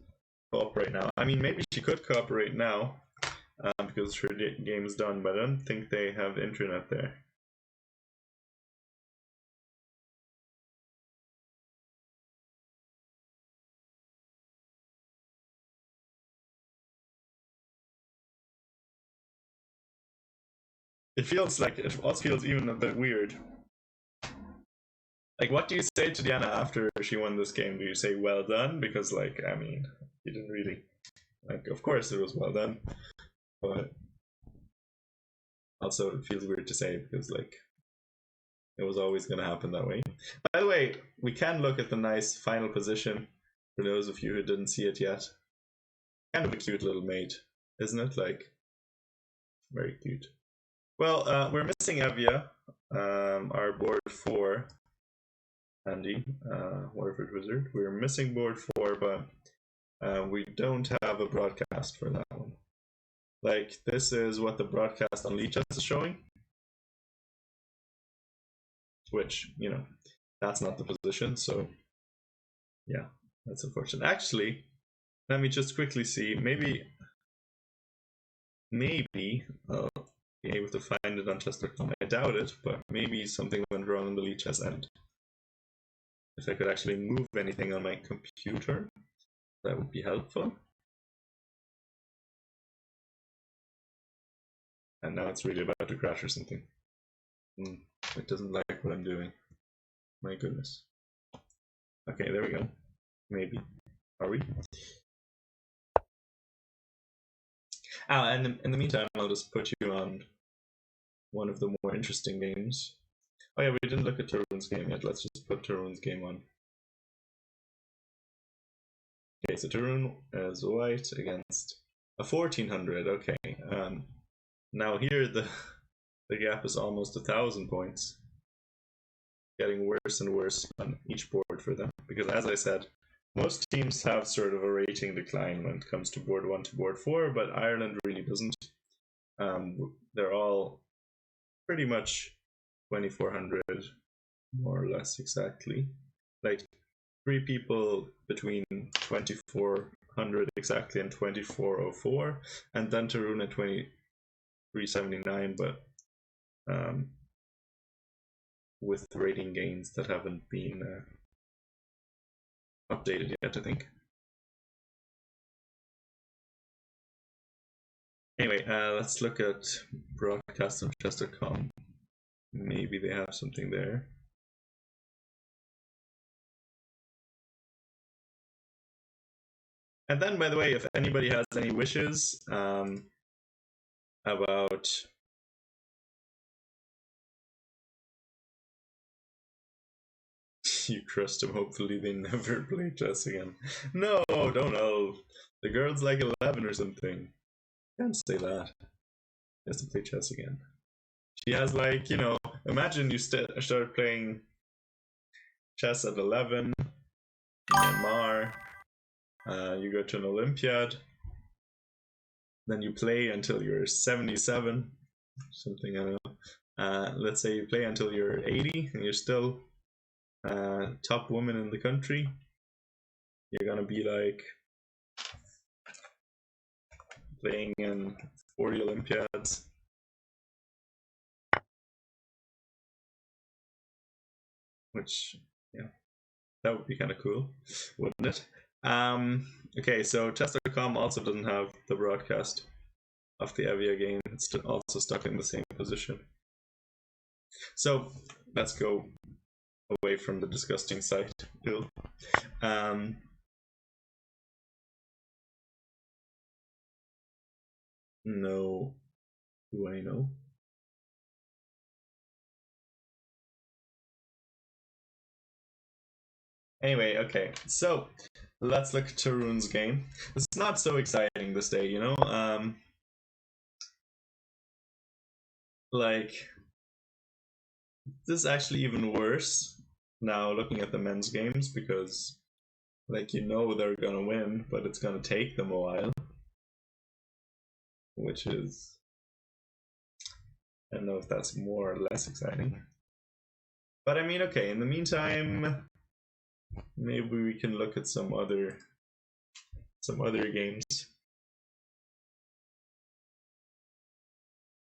cooperate now. I mean, maybe she could cooperate now because her game is done, but I don't think they have internet there. It feels like it also feels even a bit weird. Like, what do you say to Diana after she won this game? Do you say well done? Because, like, I mean, you didn't really, like, of course it was well done, but Also, it feels weird to say because like it was always going to happen that way. By the way, we can look at the nice final position for those of you who didn't see it yet. Kind of a cute little mate, isn't it? Like, very cute. Well, we're missing Evia, our board 4, Andy, Waterford Wizard. We're missing board 4, but we don't have a broadcast for that one. Like, this is what the broadcast on Leechess is showing. Which, you know, that's not the position, so yeah, that's unfortunate. Actually, let me just quickly see. Maybe I'll be able to find it on chess.com. I doubt it, but maybe something went wrong on the Leechess end. If I could actually move anything on my computer, that would be helpful. And now it's really about to crash or something. It doesn't like what I'm doing. My goodness. Okay, there we go. Maybe. Are we? And in the meantime, I'll just put you on one of the more interesting games. Oh yeah, we didn't look at Tarun's game yet. Let's just put Tarun's game on. Okay, so Tarun is white against a 1400. Okay, now here the gap is almost 1,000 points. Getting worse and worse on each board for them. Because as I said, most teams have sort of a rating decline when it comes to board 1 to board 4, but Ireland really doesn't. They're all pretty much 2,400, more or less exactly. Like 3 people between 2,400 exactly and 2,404, and then Tarun at 2,379, but with rating gains that haven't been updated yet, I think. Anyway, let's look at broadcast on chess.com. Maybe they have something there. And then, by the way, if anybody has any wishes about you crushed them, hopefully they never play chess again. No, don't know. The girl's like 11 or something. Can't say that. She has to play chess again. She has like, you know, imagine you start playing chess at 11, Myanmar, you go to an Olympiad, then you play until you're 77, something, I don't know. Let's say you play until you're 80 and you're still top woman in the country. You're gonna be like playing in 40 Olympiads. Which, yeah, that would be kind of cool, wouldn't it? Okay, so chess.com also doesn't have the broadcast of the Evia game. It's also stuck in the same position. So let's go away from the disgusting site. No, do I know? Anyway, okay, so let's look at Tarun's game. It's not so exciting this day, you know? Like, this is actually even worse now looking at the men's games because, like, you know they're gonna win, but it's gonna take them a while. Which is, I don't know if that's more or less exciting. But I mean, okay, in the meantime, maybe we can look at some other games.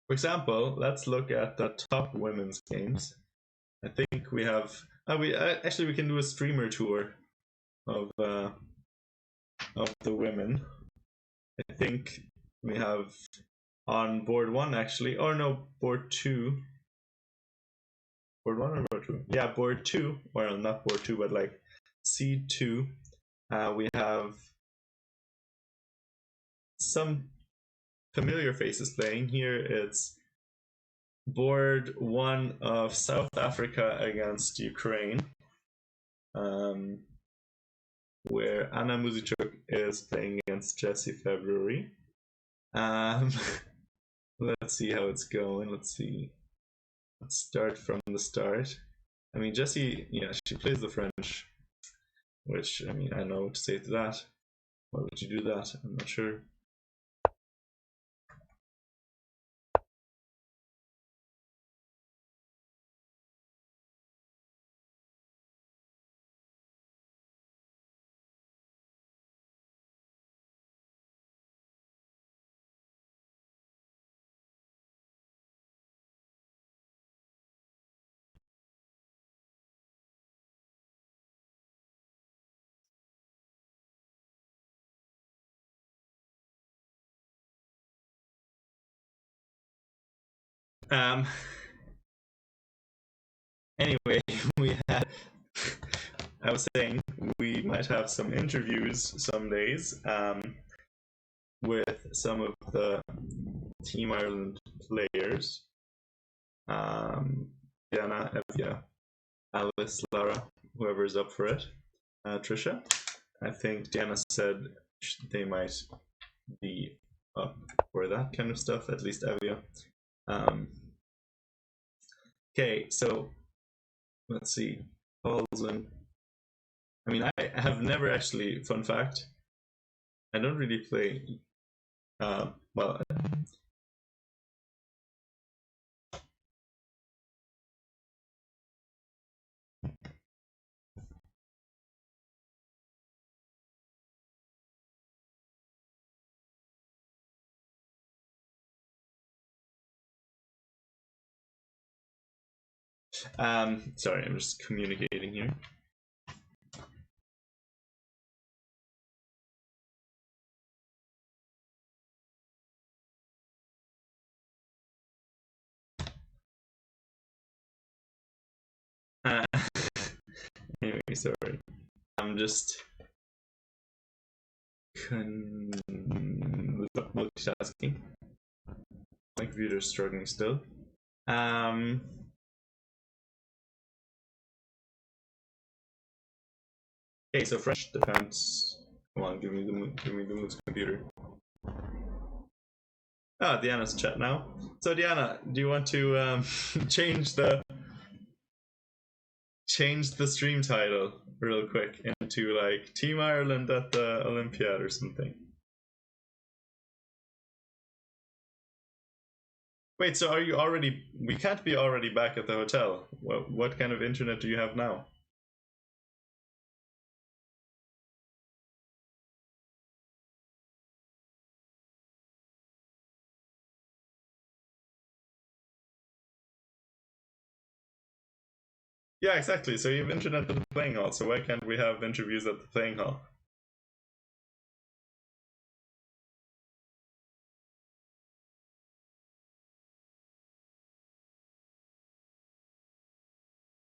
For example, let's look at the top women's games. I think we have. We can do a streamer tour of the women. I think we have on board 1 actually, or no, board 2. Board 1 or board 2? Yeah, board 2. Well, not board 2, but like C2. We have some familiar faces playing here. It's board one of South Africa against Ukraine, where Anna Muzichuk is playing against Jessie February. Let's see how it's going. Let's see. Let's start from the start. I mean, Jessie, yeah, she plays the French, which, I mean, I know what to say to that. Why would you do that? I'm not sure. Um, anyway, we had. I was saying we might have some interviews some days with some of the Team Ireland players. Diana, Evia, Alice, Lara, whoever's up for it. Trisha. I think Diana said they might be up for that kind of stuff, at least Evia. Okay, so let's see. Paulson. I mean, I have never actually, fun fact, I don't really play, well, sorry, I'm just communicating here. Anyway, sorry. I'm just multitasking. My computer's struggling still. Okay, so French defense. Come on, give me the moves computer. Ah, Diana's chat now. So Diana, do you want to change the stream title real quick into like Team Ireland at the Olympiad or something? Wait, so are you already? We can't be already back at the hotel. What kind of internet do you have now? Yeah, exactly. So you have internet at the playing hall. So why can't we have interviews at the playing hall?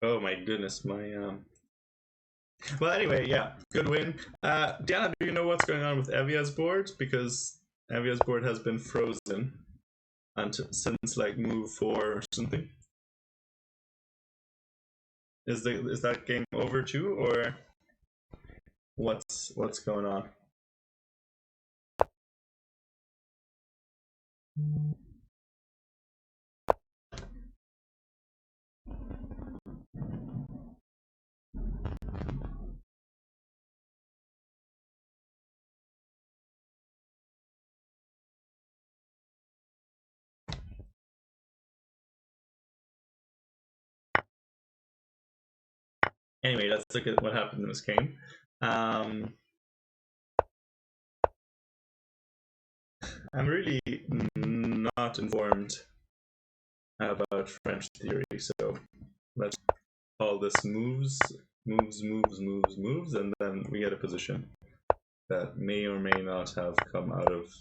Oh my goodness, my. Well, anyway, yeah, good win. Diana, do you know what's going on with Evia's board? Because Evia's board has been frozen since like move 4 or something. Is that game over too, or what's going on? Anyway, let's look at what happened in this game. I'm really not informed about French theory, so let's call this moves, and then we get a position that may or may not have come out of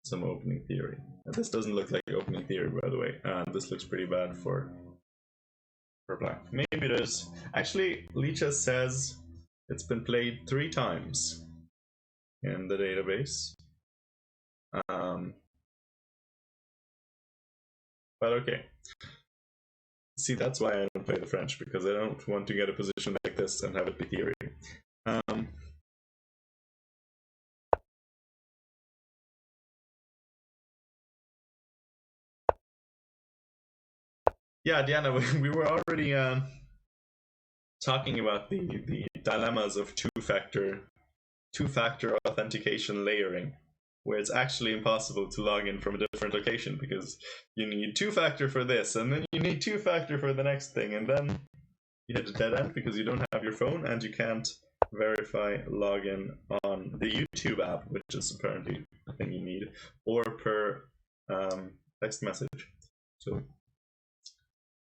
some opening theory. This doesn't look like opening theory, by the way. This looks pretty bad for black. Maybe it is. Actually, Licha says it's been played 3 times in the database. But okay. See, that's why I don't play the French, because I don't want to get a position like this and have it be theory. Um, yeah, Diana, we were already talking about the dilemmas of two-factor authentication layering, where it's actually impossible to log in from a different location because you need two-factor for this, and then you need two-factor for the next thing, and then you hit a dead end because you don't have your phone and you can't verify login on the YouTube app, which is apparently a thing you need, or per text message. So if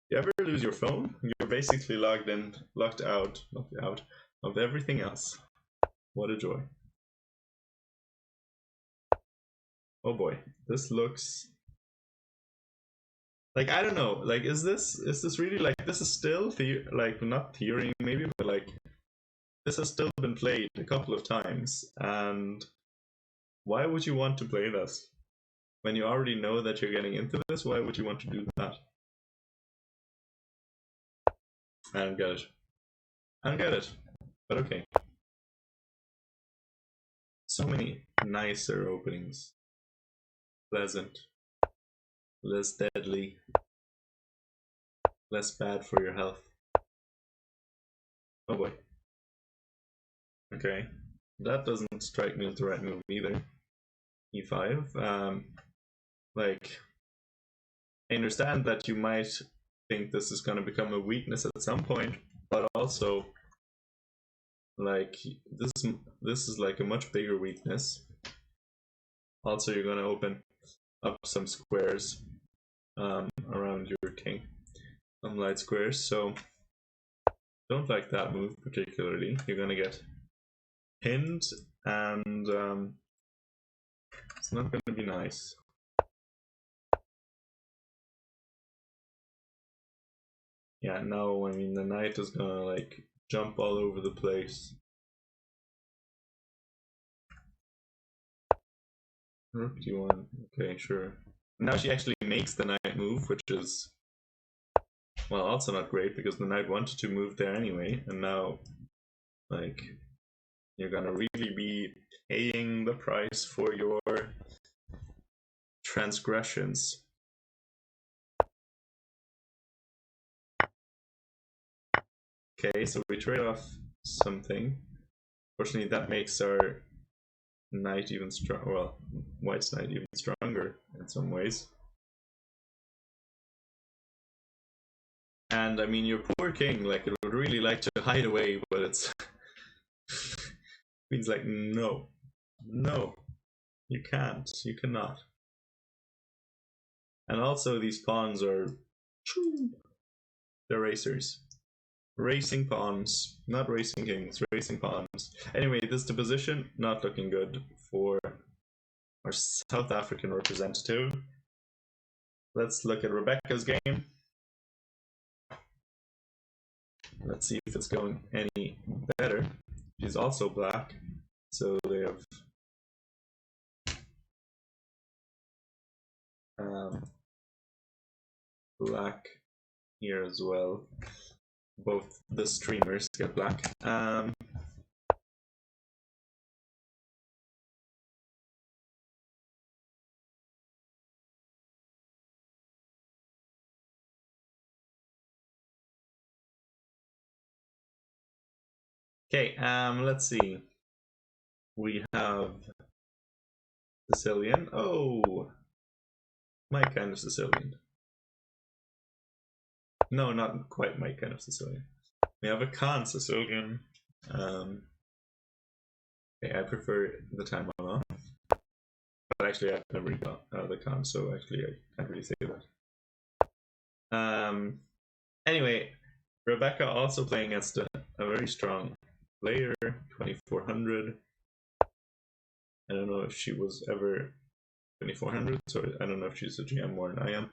you ever lose your phone, you're basically locked out of everything else. What a joy. Oh boy, this looks like, I don't know, like, is this really, like, this is still like, not theory maybe, but like, this has still been played a couple of times, and why would you want to play this when you already know that you're getting into this? Why would you want to do that? I don't get it. I don't get it. But okay. So many nicer openings. Pleasant. Less deadly. Less bad for your health. Oh boy. Okay. That doesn't strike me as the right move either. E5. Like, I understand that you might think this is going to become a weakness at some point, but also, like, this is like a much bigger weakness. Also, you're going to open up some squares around your king, some light squares, so don't like that move particularly. You're going to get pinned, and it's not going to be nice. Yeah, no, I mean, the knight is going to, like, jump all over the place. Rook d1, okay, sure. Now she actually makes the knight move, which is, well, also not great, because the knight wanted to move there anyway, and now, like, you're gonna really be paying the price for your transgressions. Okay, so we trade off something. Fortunately, that makes our knight even stronger. Well, white's knight even stronger in some ways. And I mean, your poor king, like, it would really like to hide away, but it's means like, no, you can't, you cannot. And also, these pawns are, they're racers. Racing pawns, not racing kings, racing pawns. Anyway, this is the position, not looking good for our South African representative. Let's look at Rebecca's game. Let's see if it's going any better. She's also black, so they have black here as well. Both the streamers get black. Okay, let's see. We have Sicilian. Oh, my kind of Sicilian. No, not quite my kind of Sicilian. We have a Khan Sicilian. Okay, I prefer the time on off. But actually, I've never got the Khan, so actually, I can't really say that. Anyway, Rebecca also playing against a very strong player, 2400. I don't know if she was ever 2400, so I don't know if she's a GM more than I am.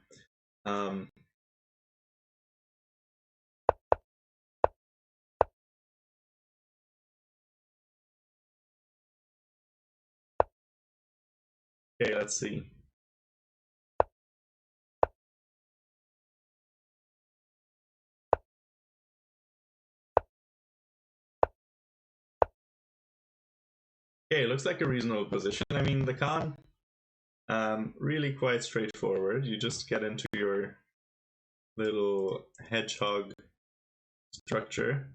Okay, let's see. Okay, looks like a reasonable position. I mean, the con, really quite straightforward. You just get into your little hedgehog structure.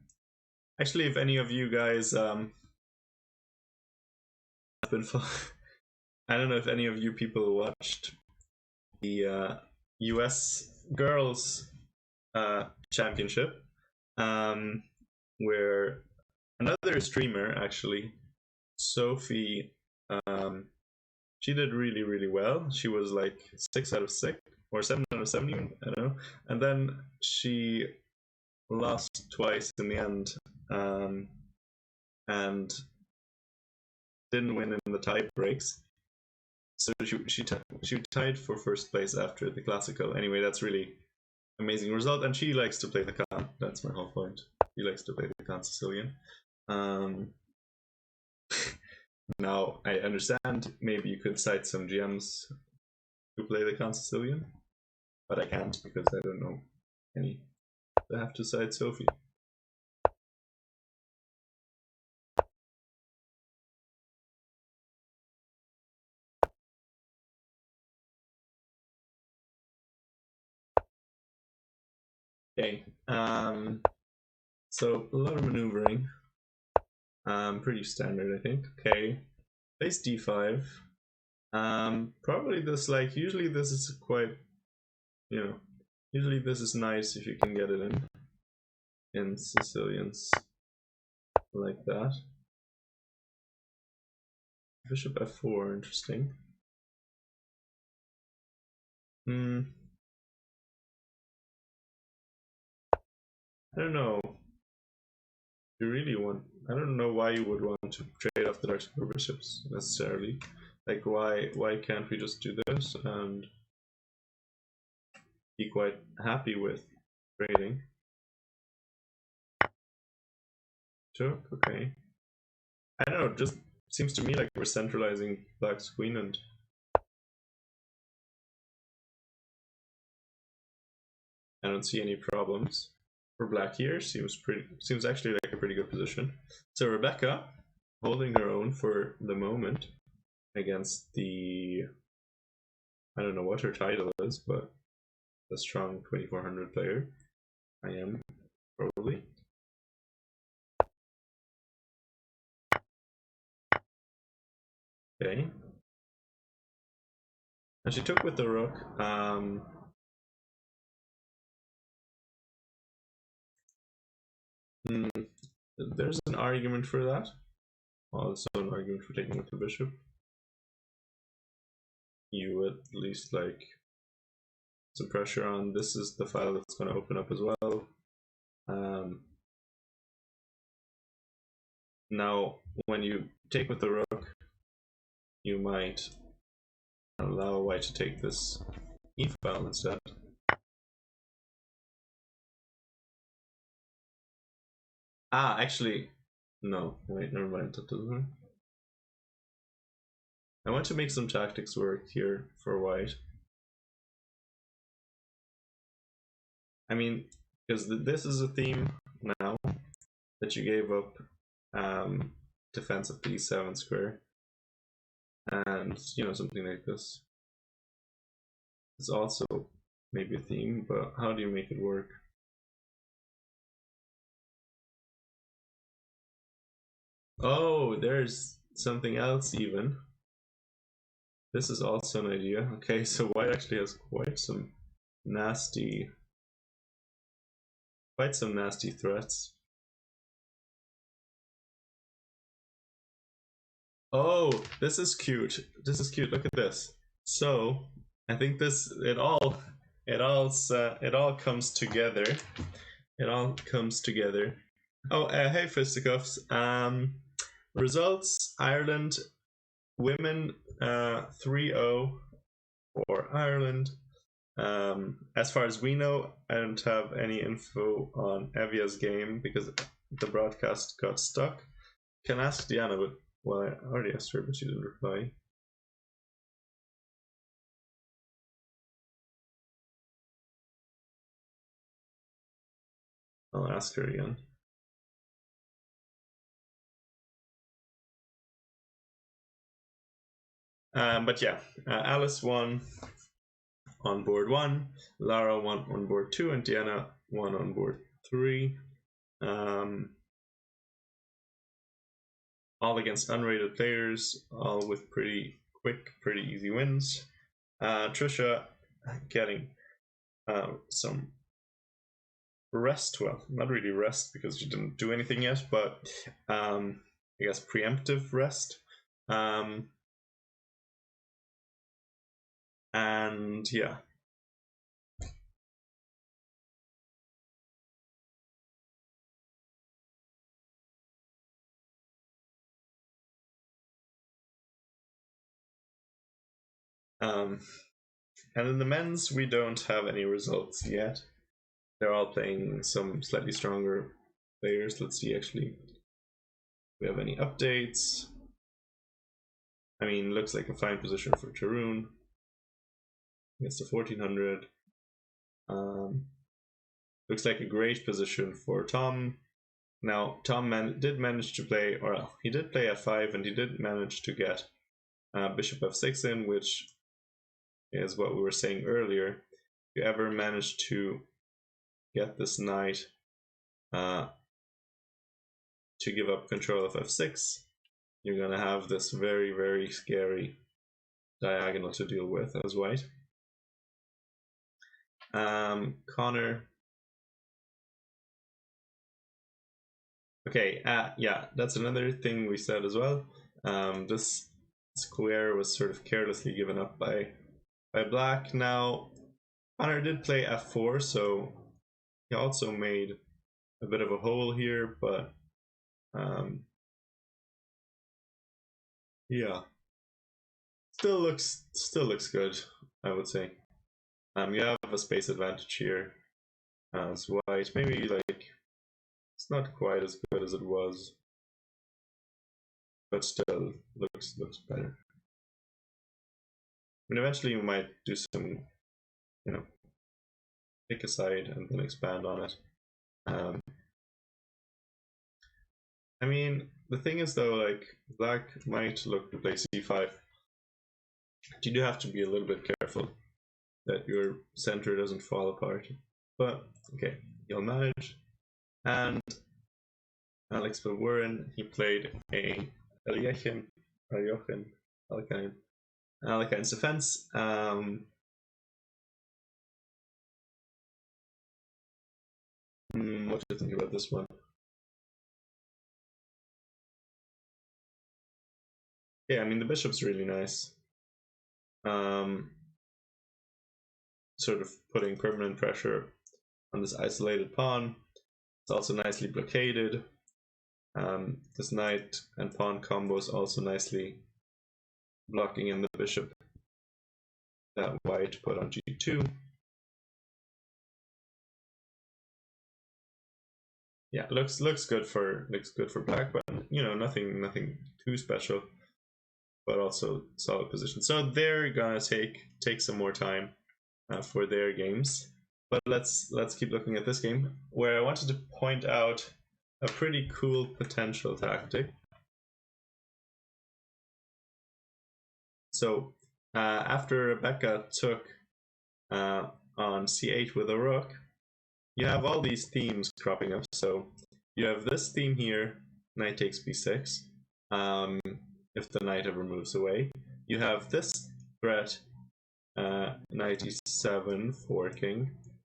Actually, if any of you guys have been, I don't know if any of you people watched the U.S. girls championship, where another streamer actually, Sophie, she did really really well. She was like 6 out of 6 or 7 out of 7, I don't know. And then she lost twice in the end, and didn't win in the tie breaks. So she tied for first place after the classical. Anyway, that's really amazing result, and she likes to play the con. That's my whole point. She likes to play the con Sicilian. Um, Now I understand maybe you could cite some GMs who play the con Sicilian, but I can't because I don't know any. I have to cite Sophie. Okay. So a lot of maneuvering. Pretty standard, I think. Okay. Base d5. Probably this, like, usually this is quite, usually this is nice if you can get it in Sicilians like that. Bishop f4, interesting. I don't know. You really want. I don't know why you would want to trade off the dark square bishops necessarily. Like, why can't we just do this and be quite happy with trading? Sure, okay. I don't know, just seems to me like we're centralizing black's queen, and I don't see any problems for black here. Seems actually like a pretty good position. So Rebecca holding her own for the moment against the, I don't know what her title is, but a strong 2400 player. I am, probably. Okay. And she took with the rook. There's an argument for that. Also an argument for taking with the bishop. You at least like some pressure on. This is the file that's going to open up as well. Now, when you take with the rook, you might allow white to take this e file instead. Ah, actually, no. Wait, never mind. That doesn't. I want to make some tactics work here for white. I mean, because this is a theme now that you gave up defense of the e7 square, and something like this is also maybe a theme, but how do you make it work? Oh, there's something else even. This is also an idea. Okay, so white actually has quite some nasty threats. Oh, this is cute. This is cute. Look at this. So I think it all comes together. It all comes together. Oh, hey fisticuffs. Results: Ireland women 3-0 for Ireland. As far as we know, I don't have any info on Evia's game because the broadcast got stuck. Can ask Diana, but well, I already asked her, but she didn't reply. I'll ask her again. But yeah, Alice won on board 1, Lara won on board 2, and Diana won on board 3. All against unrated players, all with pretty quick, pretty easy wins. Trisha getting some rest. Well, not really rest because she didn't do anything yet, but I guess preemptive rest. And yeah. And in the men's, we don't have any results yet. They're all playing some slightly stronger players. Let's see, actually, if we have any updates. I mean, looks like a fine position for Tarun. It's the 1400. Looks like a great position for Tom. Now, Tom did manage to play, or he did play f5, and he did manage to get bishop f6 in, which is what we were saying earlier. If you ever manage to get this knight to give up control of f6, you're going to have this very, very scary diagonal to deal with as white. Connor. Okay, yeah, that's another thing we said as well. This square was sort of carelessly given up by black. Now, Connor did play f4, so he also made a bit of a hole here, but yeah, still looks good, I would say. You have a space advantage here as white. Maybe like it's not quite as good as it was, but still looks better. I mean, eventually we might do some, pick a side and then expand on it. I mean, the thing is though, like black might look to play c5. You do have to be a little bit careful that your center doesn't fall apart. But okay, you'll manage. And Alex Van Wuren, he played a Alekine's defense. What do you think about this one? Yeah, I mean the bishop's really nice. Sort of putting permanent pressure on this isolated pawn. It's also nicely blockaded. This knight and pawn combo is also nicely blocking in the bishop that white put on g2. Yeah, looks good for black, but nothing too special, but also solid position. So they're gonna take some more time for their games. But let's keep looking at this game, where I wanted to point out a pretty cool potential tactic. So after Rebecca took on c8 with a rook, you have all these themes cropping up. So you have this theme here, knight takes b6, if the knight ever moves away. You have this threat, knight e7 forking,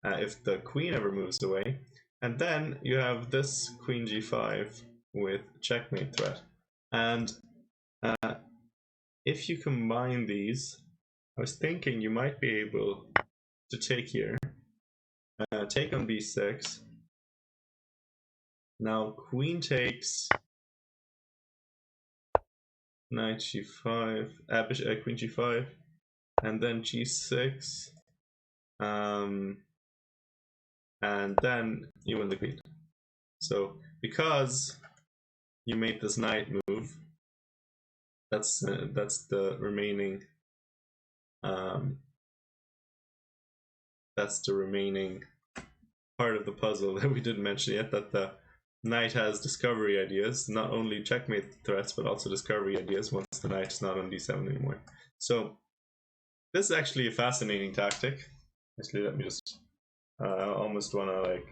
if the queen ever moves away. And then you have this queen g5 with checkmate threat. And if you combine these, I was thinking you might be able to take here, take on b6. Now queen takes, knight g5, queen g5, and then g6, and then you win the queen. So because you made this knight move, that's the remaining part of the puzzle that we didn't mention yet, that the knight has discovery ideas, not only checkmate threats, but also discovery ideas once the knight is not on d7 anymore. So this is actually a fascinating tactic. Actually, let me just, I almost want to like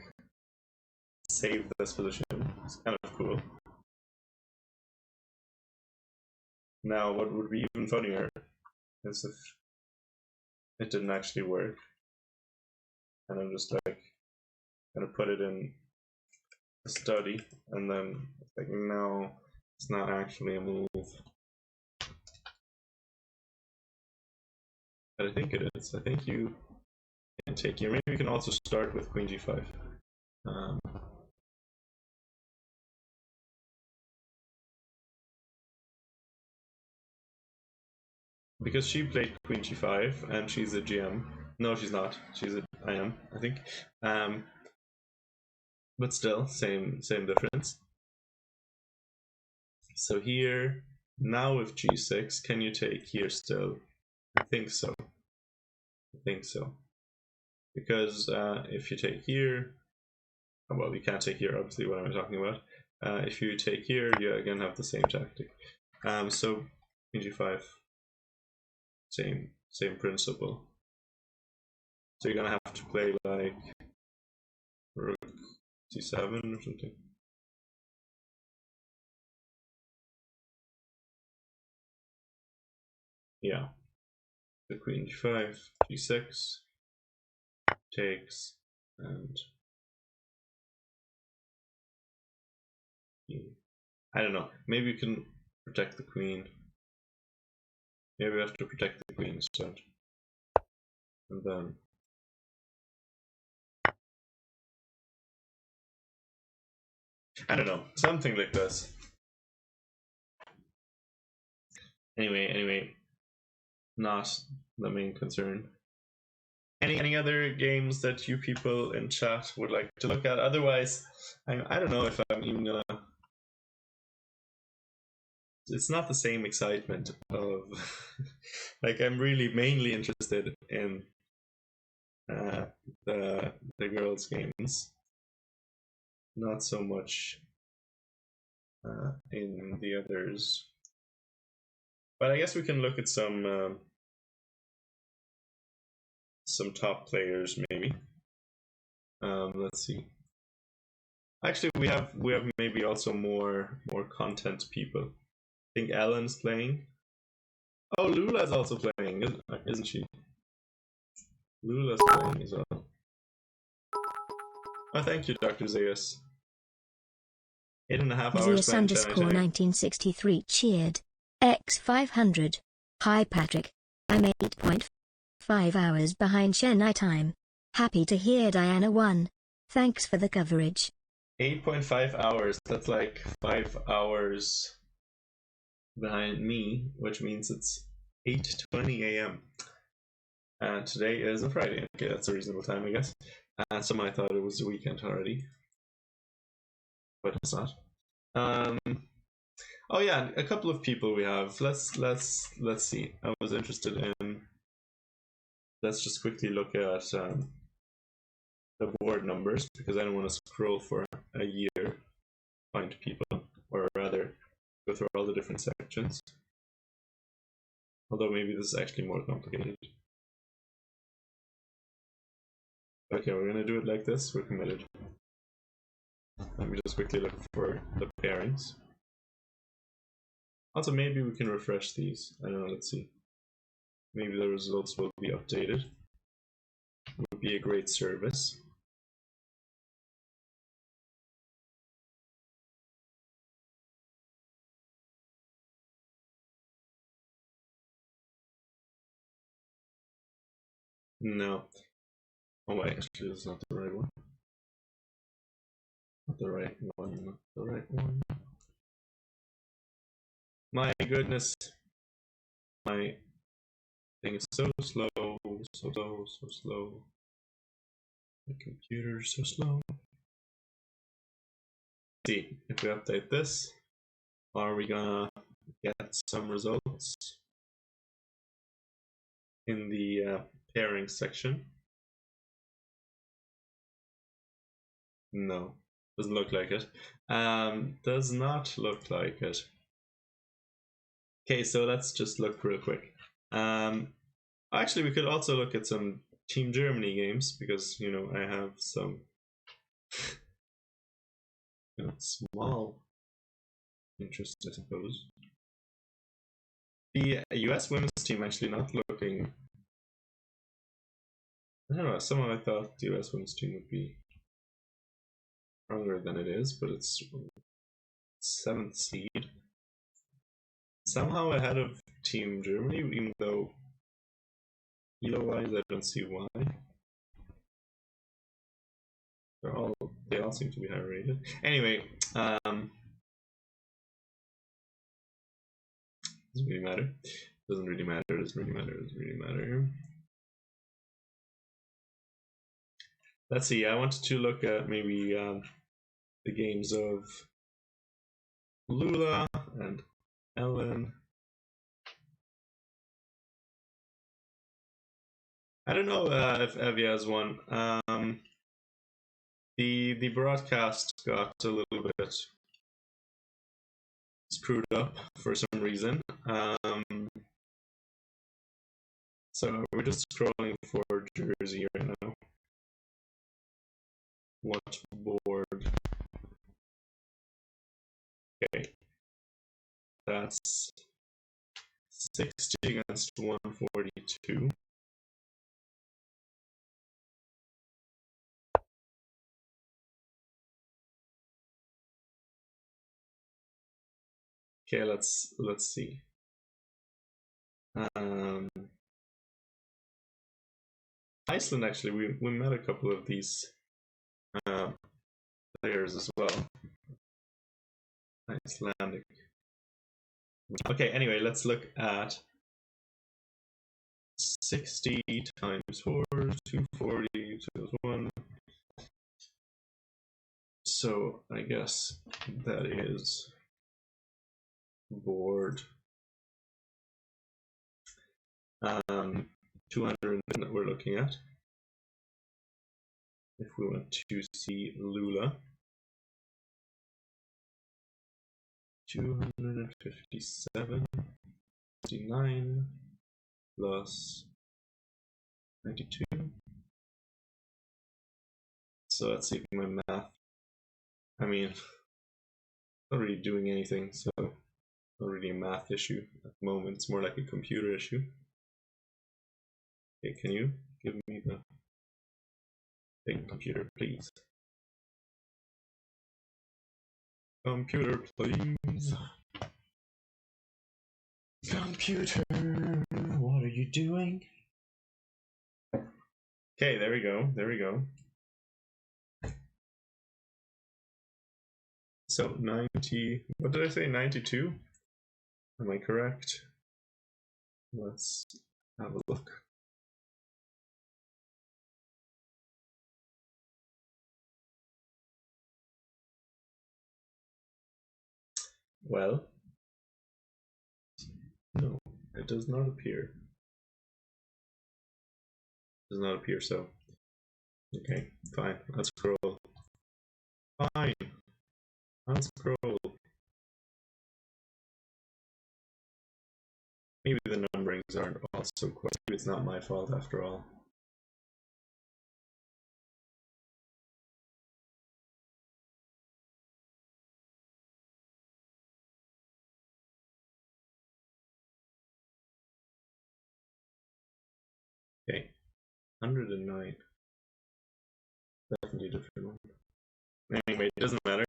save this position. It's kind of cool. Now, what would be even funnier is if it didn't actually work. And I'm just like gonna put it in a study, and then it's like, no, it's not actually a move. But I think it is. I think you can take here. Maybe you can also start with queen g5. Because she played queen g5 and she's a GM. No, she's not. She's a IM, I think. But still, same difference. So here, now with g6, can you take here still? I think so. I think so. Because if you take here, well, you can't take here, obviously, what am I talking about? If you take here, you again have the same tactic. So queen g5, same principle. So you're gonna have to play like rook c7 or something. Yeah. The queen g5, g6 takes, and I don't know. Maybe you can protect the queen. Maybe we have to protect the queen instead. And then I don't know, something like this. Anyway, not the main concern. Any other games that you people in chat would like to look at? Otherwise, I don't know if I'm even gonna. It's not the same excitement of like I'm really mainly interested in the girls' games, not so much in the others. But I guess we can look at some top players maybe. Let's see. Actually, we have maybe also more content people. I think Ellen's playing. Oh, Lula's also playing, isn't she? Lula's playing as well. Oh, thank you, Dr. Zeus. 8.5 hours Zeus underscore 1963 cheered. X500. Hi Patrick. I'm 8.5 hours behind Chennai time. Happy to hear Diana won. Thanks for the coverage. 8.5 hours. That's like 5 hours behind me, which means it's 8:20 a.m. And today is a Friday. Okay, that's a reasonable time, I guess. And some might thought it was the weekend already, but it's not. Oh yeah, a couple of people we have. Let's see. I was interested in. Let's just quickly look at the board numbers because I don't want to scroll for a year, find people, or rather, go through all the different sections. Although maybe this is actually more complicated. Okay, we're gonna do it like this. We're committed. Let me just quickly look for the pairings. Also, maybe we can refresh these. I don't know, let's see. Maybe the results will be updated. It would be a great service. No. Oh wait, actually this is not the right one. Not the right one, not the right one. My goodness. My thing is so slow, so slow. The computer's so slow. Let's see, if we update this, are we gonna get some results in the pairing section? No. Doesn't look like it. Does not look like it. Okay, so let's just look real quick. Actually, we could also look at some Team Germany games because I have some small interest, I suppose. The US women's team actually not looking. I don't know. Somehow I thought the US women's team would be stronger than it is, but it's 7th seed. Somehow ahead of Team Germany, even though elo-wise I don't see why. They all seem to be higher rated. Anyway, doesn't really matter. Doesn't really matter. Doesn't really matter. Doesn't really matter. Let's see. I wanted to look at maybe the games of Lula and Ellen. I don't know if Evie has one. The broadcast got a little bit screwed up for some reason. So we're just scrolling for Jersey right now. What board? Okay. That's 60 against 142. Okay, let's see. Iceland, actually, we met a couple of these players as well. Icelandic. Okay, anyway, let's look at 60 times 4, 240, 1. So I guess that is board 200 that we're looking at. If we want to see Lula, 257, 69 plus 92. So let's see if my math. I mean, not really doing anything, so not really a math issue at the moment. It's more like a computer issue. Okay, can you give me the big computer, please? Computer, please. Computer, what are you doing? Okay, there we go. There we go. So 90, what did I say? 92? Am I correct? Let's have a look. Well, no, it does not appear. It does not appear so. Okay, fine. Let's scroll. Fine. Let's scroll. Maybe the numberings aren't also quite. Maybe it's not my fault after all. Okay, 109. Definitely a different one. Anyway, it doesn't matter.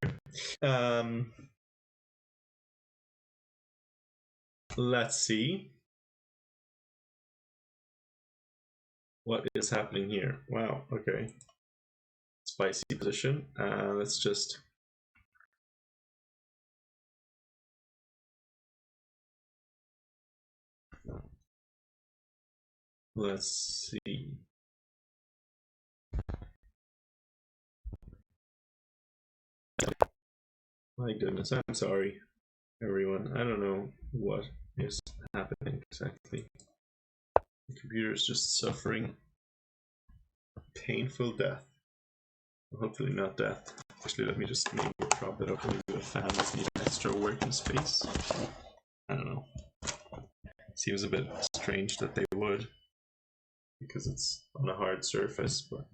Let's see what is happening here. Wow, okay. Spicy position. Let's just let's see. My goodness, I'm sorry, everyone. I don't know what is happening exactly. The computer is just suffering painful death. Hopefully not death. Actually, let me just maybe prop it up. Maybe the fans need extra working space. I don't know. Seems a bit strange that they would, because it's on a hard surface, but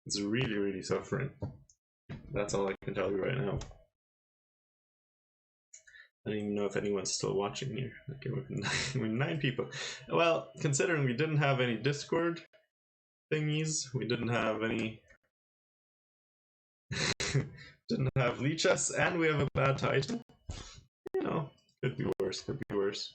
it's really, really suffering. That's all I can tell you right now. I don't even know if anyone's still watching here. Okay, we're 9 people. Well, considering we didn't have any Discord thingies, we didn't have any didn't have Lichess, and we have a bad title. You know, could be worse, could be worse.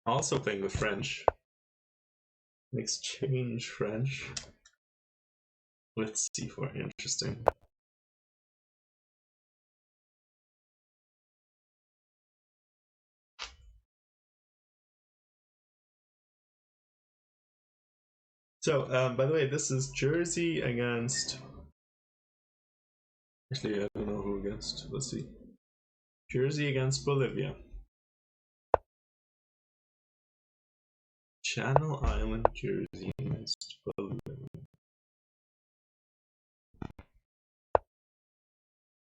Also playing with French. Exchange French with C4. Interesting. So, by the way, this is Jersey against... Actually, I don't know who against. Let's see. Jersey against Bolivia. Channel Island, Jersey against Bolivia.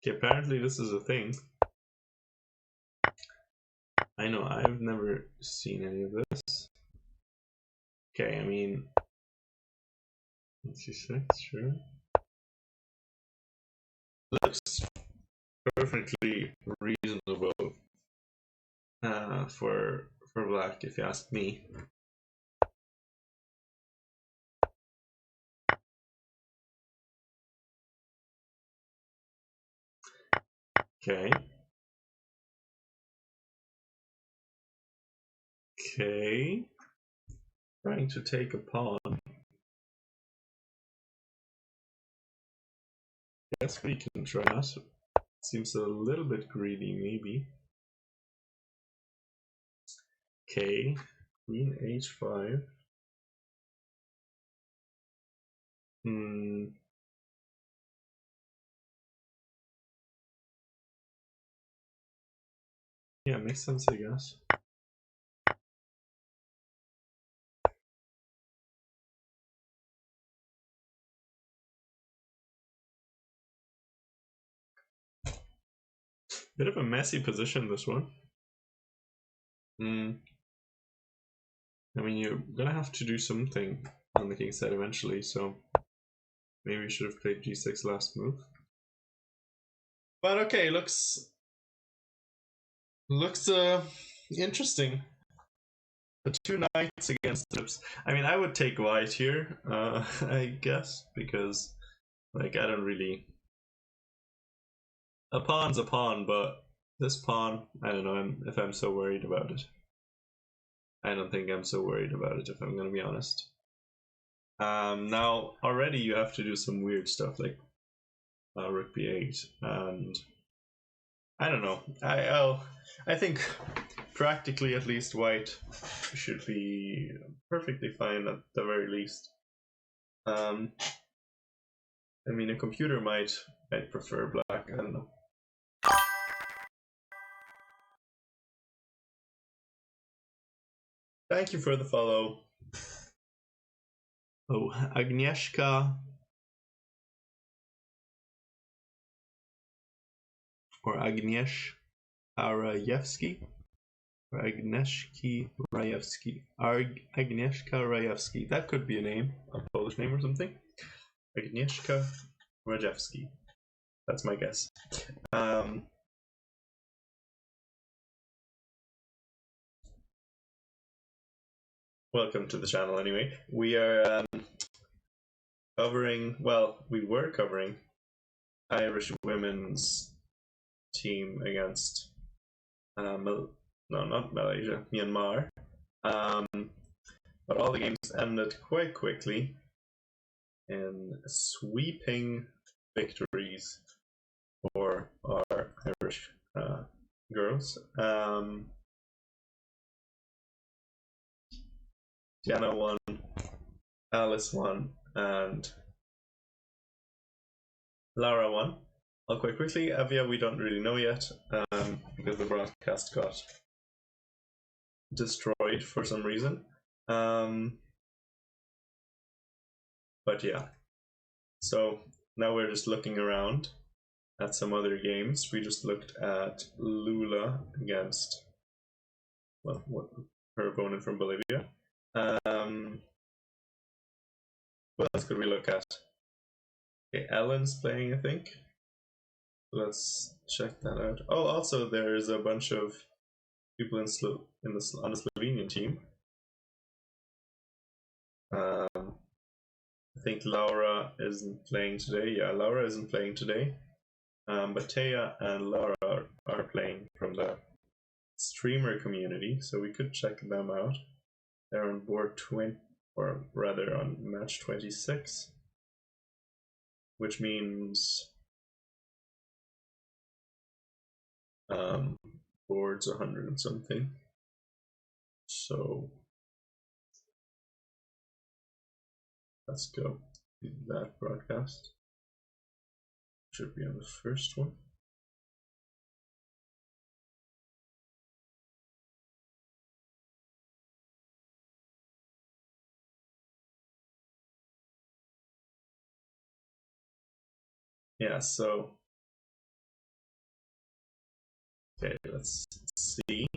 Okay, apparently this is a thing. I know, I've never seen any of this. Okay, I mean... 66, sure. Looks perfectly reasonable for black, if you ask me. Okay. Okay. Trying to take a pawn. Guess we can try that. Seems a little bit greedy, maybe. Okay. Queen h5. Yeah, makes sense, I guess. Bit of a messy position, this one. I mean, you're gonna have to do something on the king side eventually, so maybe we should have played g6 last move. But okay, looks interesting. The 2 knights against tips. I mean, I would take white here, I guess, because, like, I don't really... A pawn's a pawn, but this pawn, I don't know if I'm so worried about it. I don't think I'm so worried about it, if I'm gonna be honest. Now, already you have to do some weird stuff, like rook b8, and I don't know. I think practically, at least, white should be perfectly fine at the very least. I mean, a computer might prefer black. I don't know. Thank you for the follow. Oh, Agnieszka. Or Agnieszka Rajewski. Or Agnieszki Rajewski. Agnieszka Rajewski. That could be a name, a Polish name or something. Agnieszka Rajewski. That's my guess. Welcome to the channel anyway. We are covering, well, we were covering Irish women's team against, no, not Malaysia, Myanmar. But all the games ended quite quickly in sweeping victories for our Irish girls. Diana won, Alice won, and Lara won. Quite quickly, Avia we don't really know yet because the broadcast got destroyed for some reason. But yeah, so now we're just looking around at some other games. We just looked at Lula against, well, her opponent from Bolivia. What else could we look at? Okay, Ellen's playing, I think. Let's check that out. Oh, also there's a bunch of people on the Slovenian team. I think Laura isn't playing today. Yeah, Laura isn't playing today. But Taya and Laura are playing from the streamer community, so we could check them out. They're on board 20, or rather on match 26, which means board's 100 and something. So let's go to that broadcast. Should be on the first one. Yeah, so okay, let's see.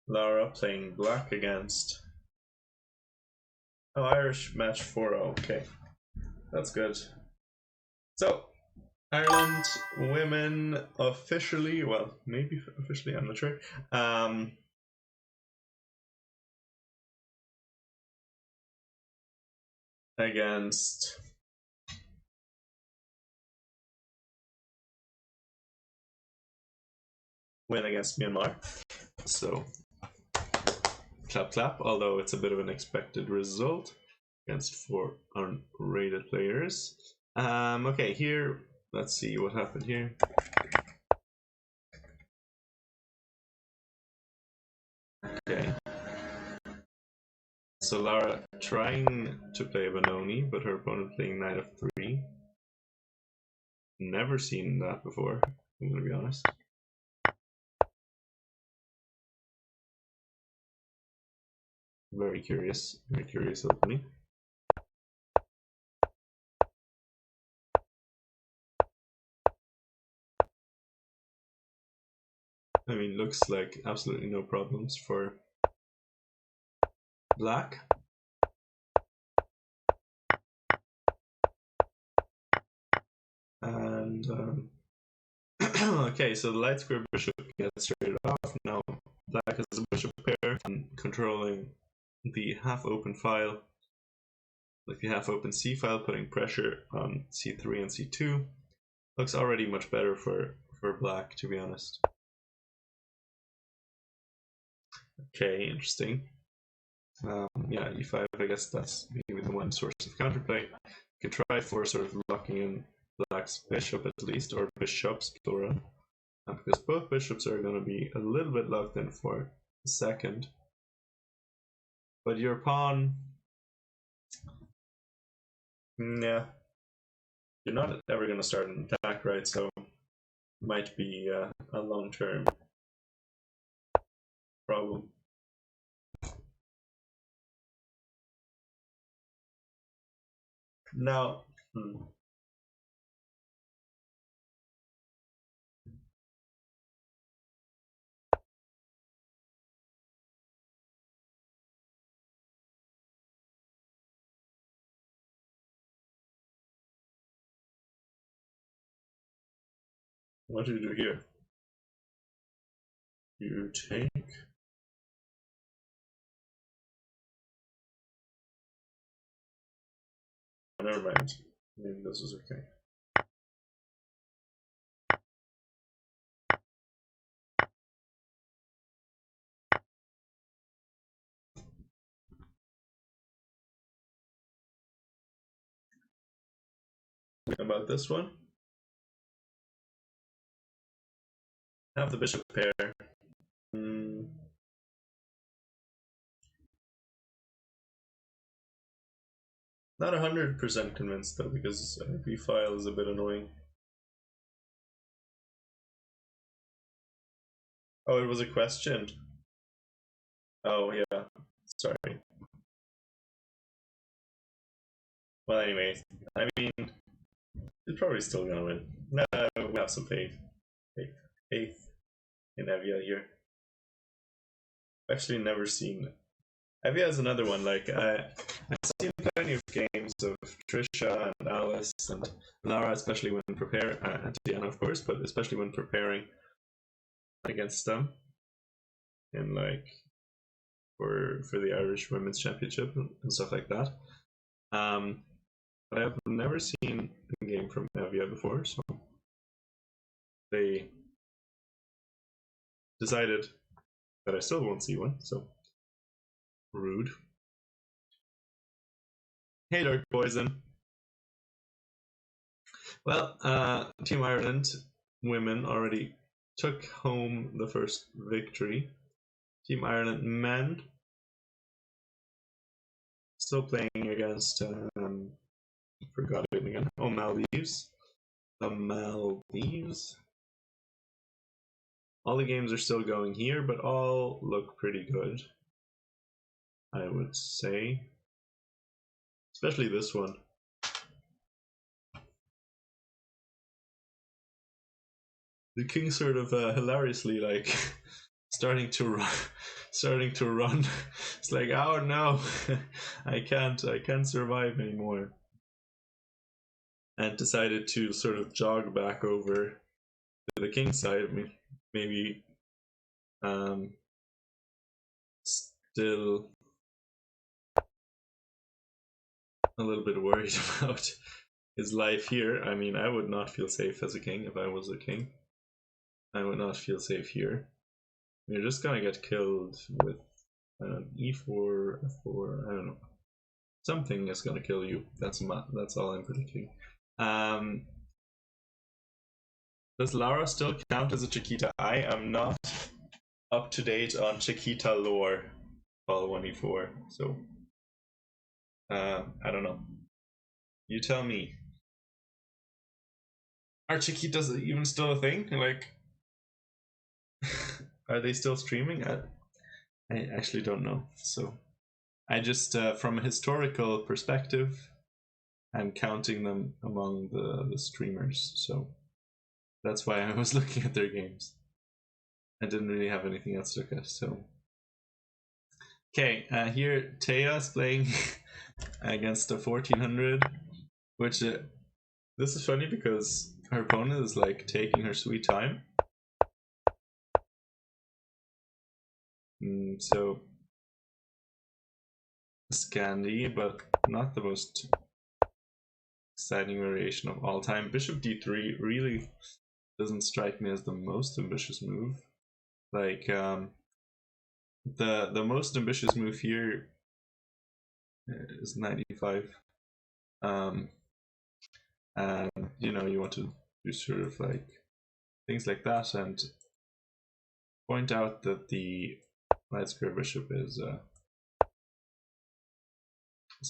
Lara playing black against Irish match 4-0. Okay, that's good. So Ireland women officially, well, maybe officially, I'm not sure. Against win against Myanmar. So clap clap, although it's a bit of an expected result against 4 unrated players. Okay, here, let's see what happened here. Okay. So Lara trying to play Benoni, but her opponent playing Knight of 3. Never seen that before, I'm gonna be honest. Very curious opening. I mean, looks like absolutely no problems for black. And okay, so the light square bishop gets traded off. Now black has a bishop pair and controlling the half-open file, like the half-open c file, putting pressure on c3 and c2. Looks already much better for black, to be honest. Okay, interesting. Yeah, e5, I guess that's maybe the one source of counterplay. You can try for sort of locking in black's bishop at least, or bishops, plural. Because both bishops are going to be a little bit locked in for a second. But your pawn, yeah, you're not ever going to start an attack, right? So might be a long-term problem. Now, what do you do here? You take. Never mind. Maybe this is okay. About this one. Have the bishop pair. Not 100% convinced though, because b-file is a bit annoying. Oh, it was a question. Oh yeah, sorry. Well, anyways, I mean, he's probably still gonna win. We have some faith in Evia here. I've actually never seen. Evia is another one. Like I've seen plenty of games of Trisha and Alice and Lara, especially when preparing, and Diana, of course, but especially when preparing against them in like for the Irish Women's Championship and stuff like that. But I've never seen a game from Evia before, so they decided that I still won't see one, so rude. Hey, Dark Poison. Well, Team Ireland women already took home the first victory. Team Ireland men still playing against, forgot it again. Oh, Maldives. The Maldives. All the games are still going here, but all look pretty good, I would say. Especially this one. The king sort of hilariously like starting to run. It's like, oh no, I can't survive anymore. And decided to sort of jog back over to the king's side of me. Maybe still a little bit worried about his life here. I mean, I would not feel safe as a king if I was a king. I would not feel safe here. You're just gonna get killed with e4, f4. I don't know. Something is gonna kill you. That's all I'm predicting. Does Lara still count as a Chiquita? I am not up to date on Chiquita lore. All 1e4. So I don't know. You tell me. Are Chiquitas even still a thing? Like, are they still streaming? I actually don't know. So I just, from a historical perspective, I'm counting them among the streamers. So that's why I was looking at their games. I didn't really have anything else to look at. So okay, here Taya is playing against a 1400, which this is funny because her opponent is like taking her sweet time. So Scandi, but not the most exciting variation of all time. Bishop d3 really doesn't strike me as the most ambitious move. Like the most ambitious move here is 95. And you know, you want to do sort of like things like that and point out that the light square bishop is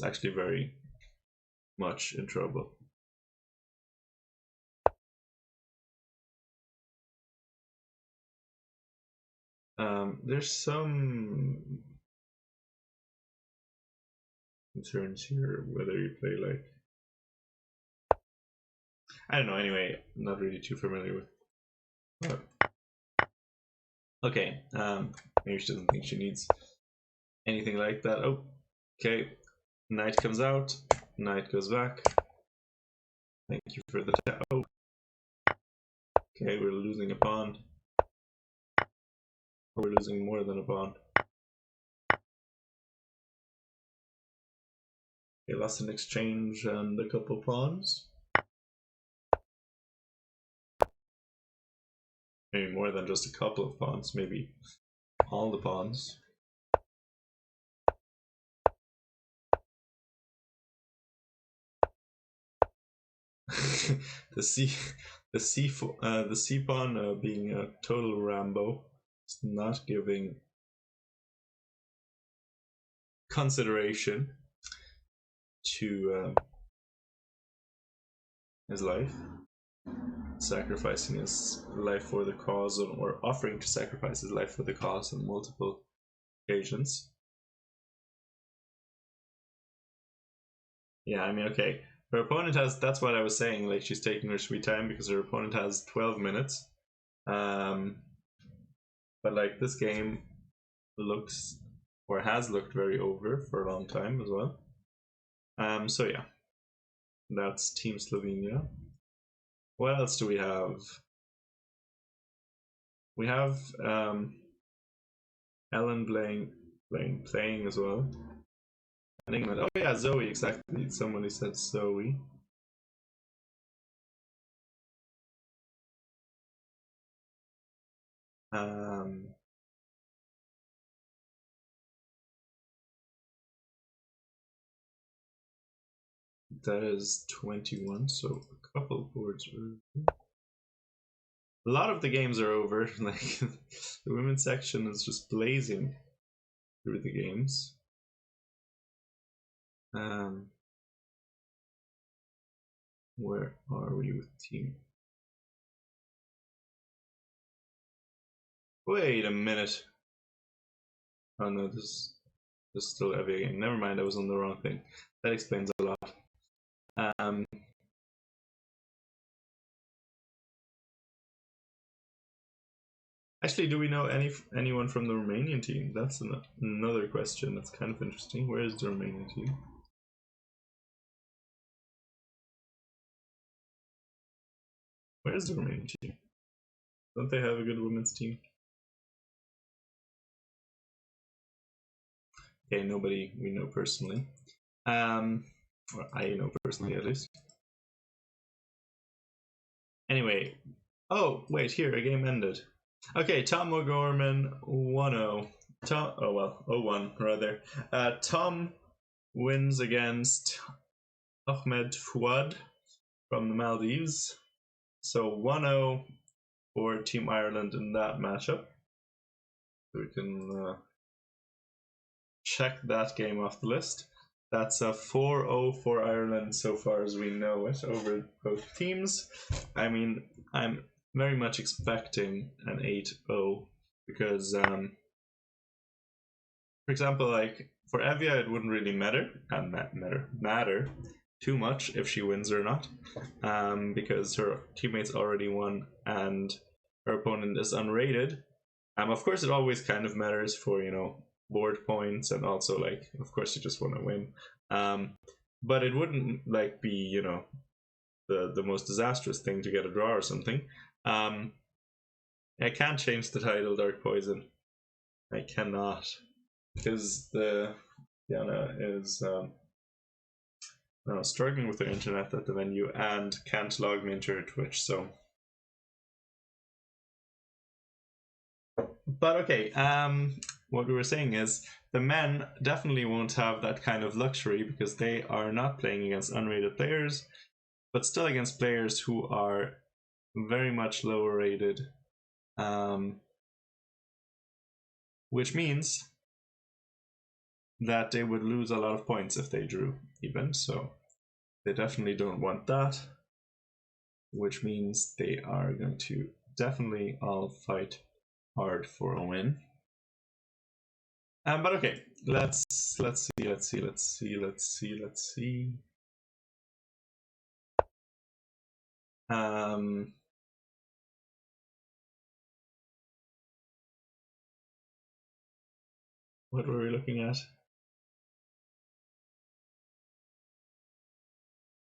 actually very much in trouble. There's some concerns here whether you play like, I don't know. Anyway, I'm not really too familiar with. But okay, maybe she doesn't think she needs anything like that. Oh, okay. Knight comes out. Knight goes back. Thank you for the oh. Okay, we're losing a pawn. We're losing more than a pawn. Okay, lost an exchange and a couple pawns. Maybe more than just a couple of pawns, maybe all the pawns. the C pawn being a total Rambo. It's not giving consideration to his life, sacrificing his life for the cause, or offering to sacrifice his life for the cause on multiple occasions. Yeah, I mean, okay. Her opponent has, that's what I was saying, like she's taking her sweet time because her opponent has 12 minutes. But like this game looks, or has looked, very over for a long time as well. So yeah, that's Team Slovenia. What else do we have? We have Ellen playing as well. And England. Oh yeah, Zoe, exactly. Somebody said Zoe. That is 21, so a couple boards. A lot of the games are over. Like the women's section is just blazing through the games. Where are we with team? Wait a minute. Oh no, this is still a heavy game. Never mind, I was on the wrong thing. That explains a lot. Actually, do we know anyone from the Romanian team? That's another question. That's kind of interesting. Where is the Romanian team? Where is the Romanian team? Don't they have a good women's team? Okay, nobody we know personally. Or I know personally at least. Anyway, oh wait, here a game ended. Okay, Tom O'Gorman 1-0. Tom, oh well, 0-1 rather. Tom wins against Ahmed Fouad from the Maldives. So 1-0 for Team Ireland in that matchup. So we can check that game off the list. That's a 4-0 for Ireland so far as we know it over both teams. I mean, I'm very much expecting an 8-0 because, for example, like for Evia, it wouldn't really matter too much if she wins or not, because her teammates already won and her opponent is unrated. Of course, it always kind of matters for, you know, board points, and also like, of course, you just want to win. But it wouldn't like be, you know, the most disastrous thing to get a draw or something. I can't change the title Dark Poison. I cannot, because the Diana is struggling with her internet at the venue and can't log me into her Twitch. So, but okay. What we were saying is the men definitely won't have that kind of luxury because they are not playing against unrated players, but still against players who are very much lower rated, which means that they would lose a lot of points if they drew even. So they definitely don't want that, which means they are going to definitely all fight hard for a win. But okay, let's see. What were we looking at?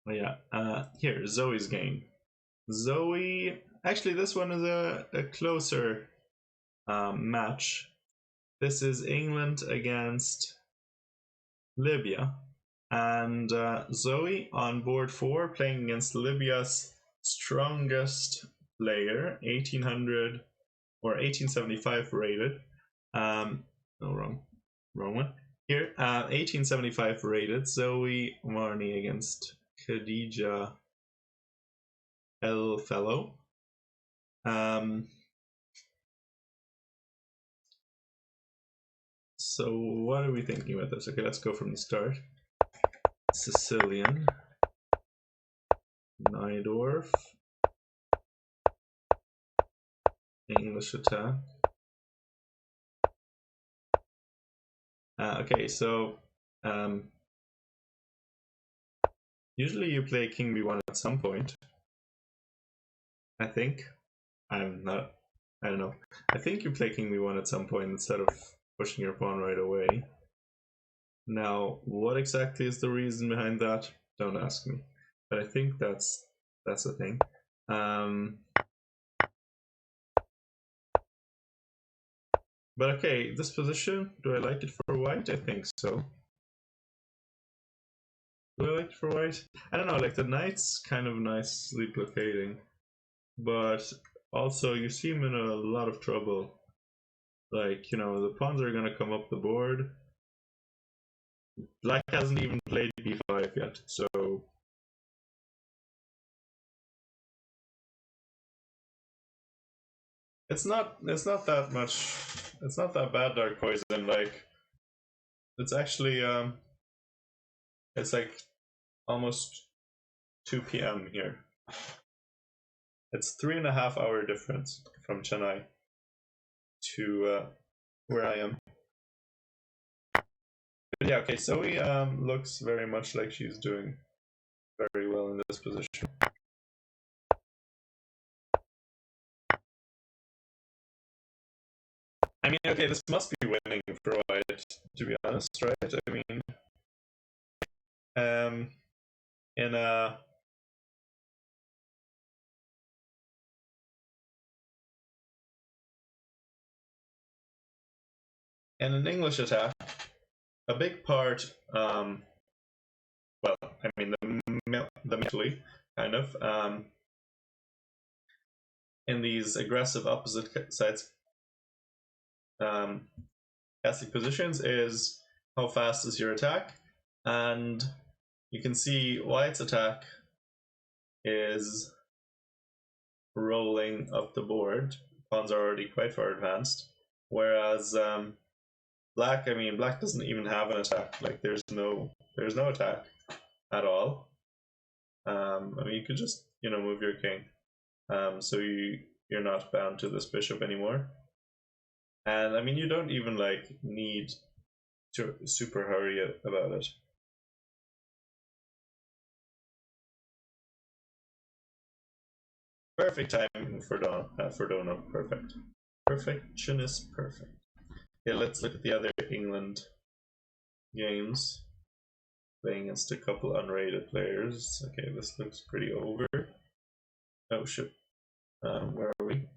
Oh yeah, here, Zoe's game. Zoe, actually this one is a closer match. This is England against Libya. And Zoe on board 4 playing against Libya's strongest player, 1800 or 1875 rated. No, wrong one. Here, 1875 rated. Zoe Marnie against Khadija El Fellow. So what are we thinking about this? Okay, let's go from the start. Sicilian, Najdorf, English attack. Okay, so usually you play King B1 at some point. I think. I'm not. I don't know. I think you play King B1 at some point instead of pushing your pawn right away. Now, what exactly is the reason behind that? Don't ask me. But I think that's the thing. But okay, this position, do I like it for white? I think so. Do I like it for white? I don't know, like the knight's kind of nicely placating. But also, you seem in a lot of trouble. Like, you know, the pawns are gonna come up the board. Black hasn't even played b5 yet, so it's not that much. It's not that bad, Dark Poison. Like, it's actually it's like almost 2 p.m. here. It's 3.5 hour difference from Chennai to where I am. But yeah, okay, Zoe looks very much like she's doing very well in this position. I mean, okay, this must be winning for white, to be honest, right? I mean, in an English attack, a big part, well, I mean, the mentally, kind of, in these aggressive opposite sides casting positions is how fast is your attack, and you can see white's attack is rolling up the board. Pawns are already quite far advanced, whereas black, I mean, black doesn't even have an attack. Like, there's no attack at all. I mean, you could just, you know, move your king, so you're not bound to this bishop anymore. And I mean, you don't even like need to super hurry about it. Perfect timing for Dono. Perfect. Perfectionist. Perfect. Yeah, let's look at the other England games. Playing against a couple unrated players. Okay, this looks pretty over. Oh shit. Where are we?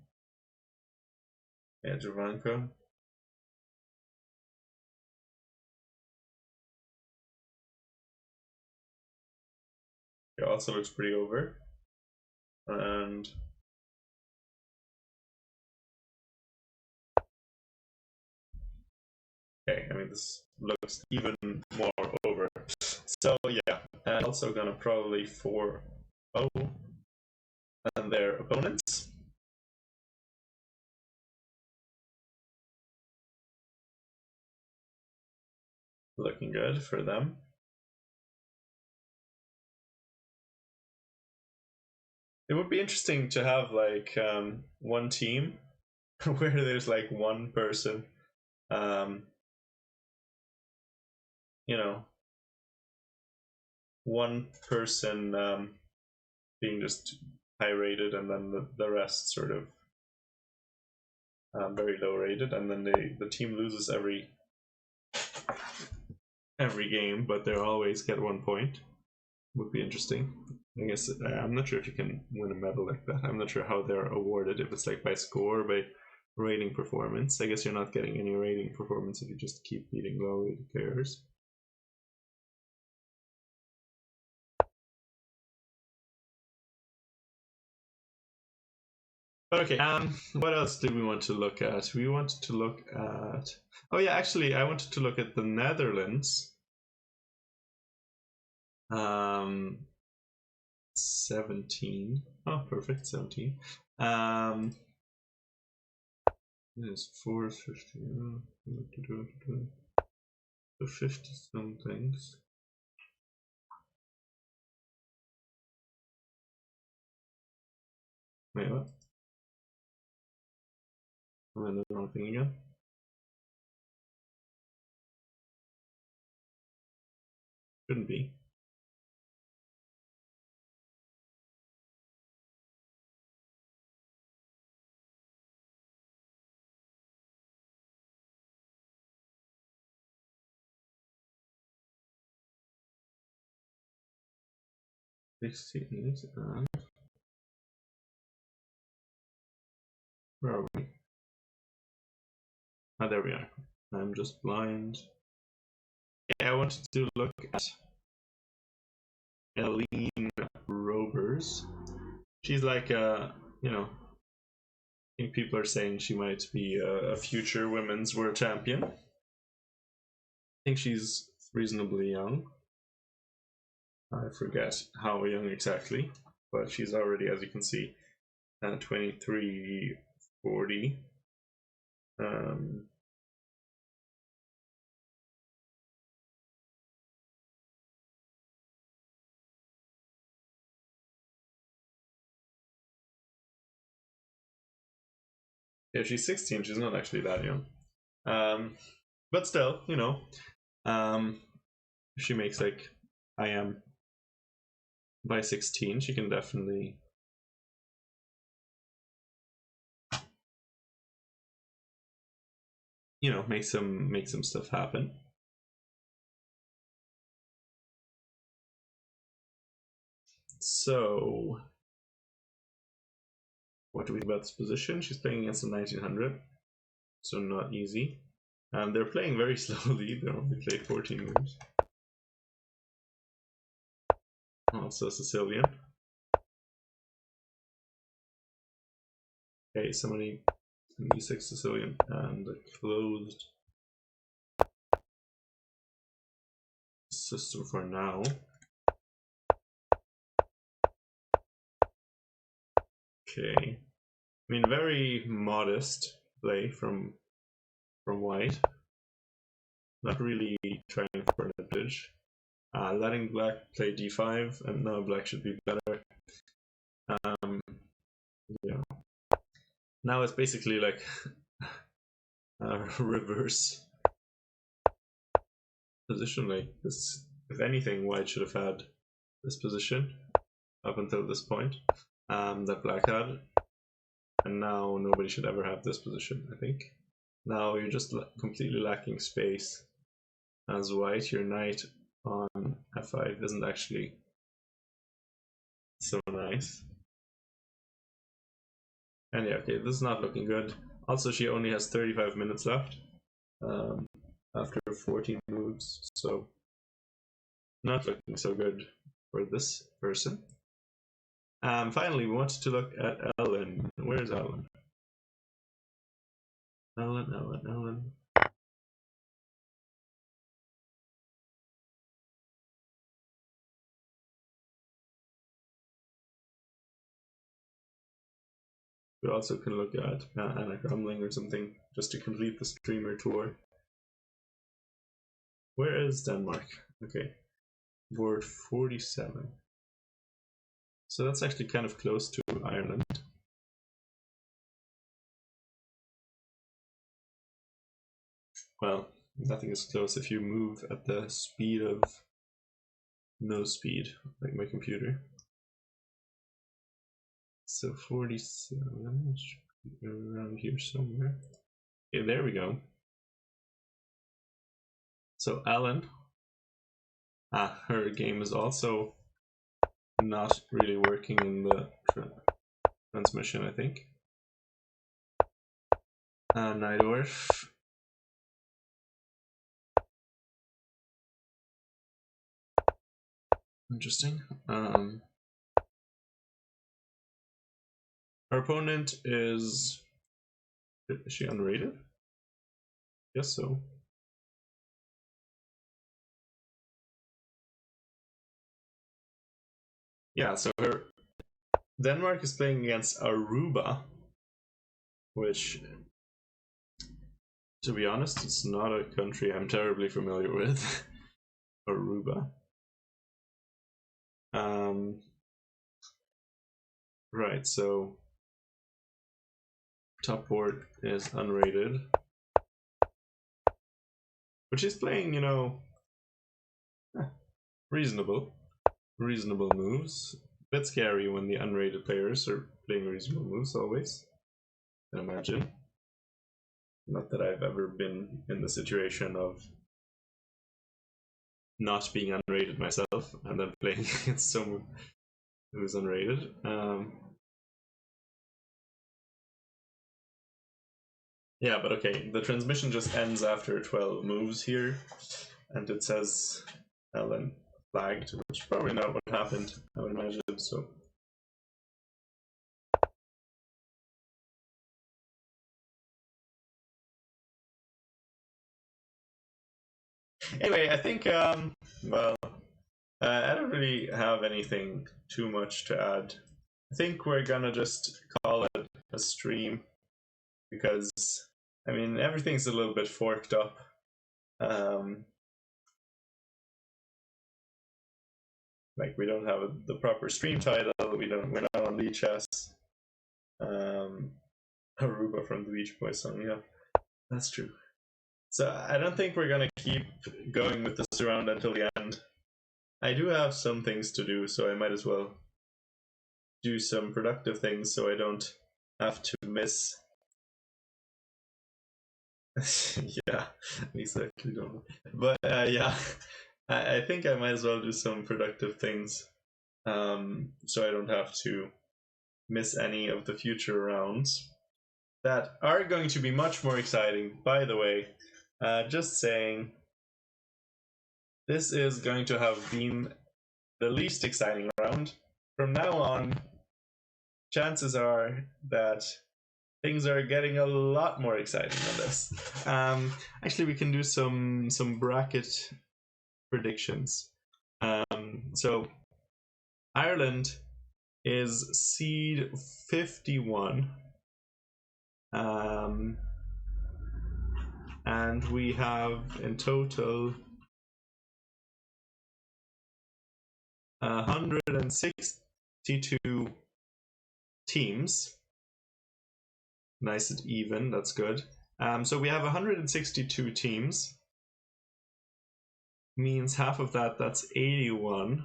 Yeah, Javanko. It also looks pretty over. And okay, I mean, this looks even more over. So yeah, and also gonna probably 4-0 and their opponents. Looking good for them. It would be interesting to have like one team where there's like one person, you know, one person being just high rated, and then the rest sort of very low rated, and then the team loses every game, but they always get 1 point. Would be interesting. I guess I'm not sure if you can win a medal like that. I'm not sure how they're awarded, if it's like by score or by rating performance. I guess you're not getting any rating performance if you just keep beating low rated players. Okay, what else do we want to look at? We wanted to look at... Oh yeah, actually, I wanted to look at the Netherlands. 17. Oh, perfect, 17. Yes, 450. 50 somethings. Wait, what? Am I doing the wrong thing again? Shouldn't be. Where are we? Ah, there we are. I'm just blind. Yeah, I wanted to look at Eileen Robers. She's like you know, I think people are saying she might be a future women's world champion. I think she's reasonably young. I forget how young exactly, but she's already, as you can see, 23, 40. Yeah, she's 16. She's not actually that young. But still, you know, if she makes like I am by 16, she can definitely, you know, make some stuff happen. So, what do we think about this position? She's playing against a 1900, so not easy. They're playing very slowly. They only played 14 moves. Also Sicilian. Okay, somebody e6 Sicilian and a closed system for now. Okay, I mean, very modest play from white. Not really trying for an advantage. Letting black play d5, and now black should be better. Yeah. Now it's basically like a reverse position. Like this, if anything, white should have had this position up until this point that black had, and now nobody should ever have this position. I think now you're just completely lacking space as white. Your knight on f5 isn't actually so nice. And yeah, okay, this is not looking good. Also, she only has 35 minutes left after 14 moves, so not looking so good for this person. Finally, we wanted to look at Ellen. Where's Ellen? Ellen. We also can look at Anna Grumling or something just to complete the streamer tour. Where is Denmark? Okay, board 47. So that's actually kind of close to Ireland. Well, nothing is close if you move at the speed of no speed, like my computer. So 47, around here somewhere. Okay, there we go. So Ellen, her game is also not really working in the transmission, I think. Najdorf. Interesting. Our opponent is she unrated? Yes, so. Yeah, so her Denmark is playing against Aruba, which, to be honest, it's not a country I'm terribly familiar with. Aruba. Right, so top board is unrated. But she's playing, you know, reasonable moves. A bit scary when the unrated players are playing reasonable moves always, I imagine. Not that I've ever been in the situation of not being unrated myself and then playing against someone who's unrated. Yeah, but okay, the transmission just ends after 12 moves here, and it says Ellen flagged, which is probably not what happened, I would imagine, so. Anyway, I think, well, I don't really have anything too much to add. I think we're gonna just call it a stream, because, I mean, everything's a little bit forked up. Like, we don't have the proper stream title, we're not on Lead Chess. Aruba from the Beach Boys song, yeah, that's true. So I don't think we're gonna keep going with this around until the end. I do have some things to do, so I might as well do some productive things so I don't have to miss. Yeah, exactly. But yeah, I think I might as well do some productive things, so I don't have to miss any of the future rounds that are going to be much more exciting. By the way, just saying, this is going to have been the least exciting round. From now on, chances are that things are getting a lot more exciting than this. Actually, we can do some bracket predictions. So Ireland is seed 51. And we have in total 162 teams. Nice and even, that's good. So we have 162 teams. Means half of that, that's 81.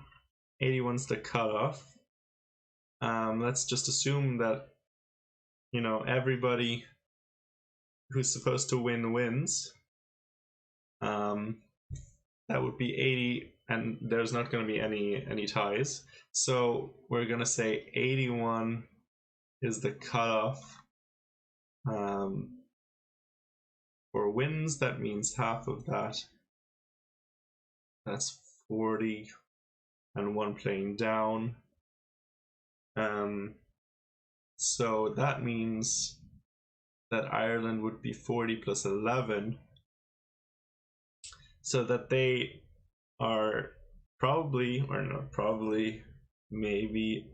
81's the cutoff. Let's just assume that, you know, everybody who's supposed to win wins. That would be 80, and there's not going to be any ties. So we're going to say 81 is the cutoff. For wins, that means half of that. That's 40, and one playing down. So that means that Ireland would be 40 plus 11. So that they are probably, or not probably, maybe,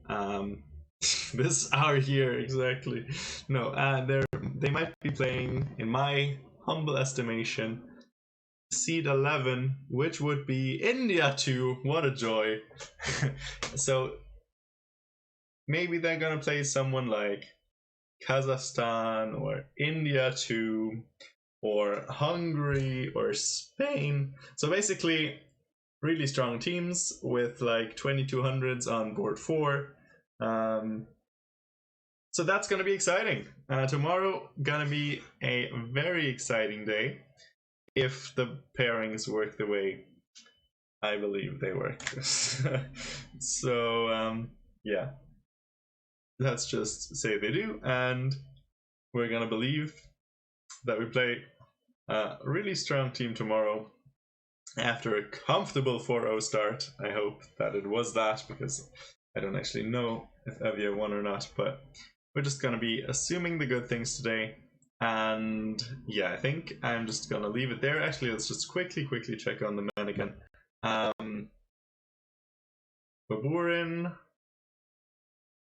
this hour here exactly. No, they might be playing, in my humble estimation, seed 11, which would be India 2. What a joy. So maybe they're gonna play someone like Kazakhstan or India 2 or Hungary or Spain. So basically really strong teams with like 2200s on board 4. So that's going to be exciting. Tomorrow gonna be a very exciting day if the pairings work the way I believe they work. So yeah, let's just say they do, and we're gonna believe that we play a really strong team tomorrow after a comfortable 4-0 start. I hope that it was that, because I don't actually know if Evia won or not, but we're just going to be assuming the good things today. And yeah, I think I'm just going to leave it there. Actually, let's just quickly check on the men again. Baburin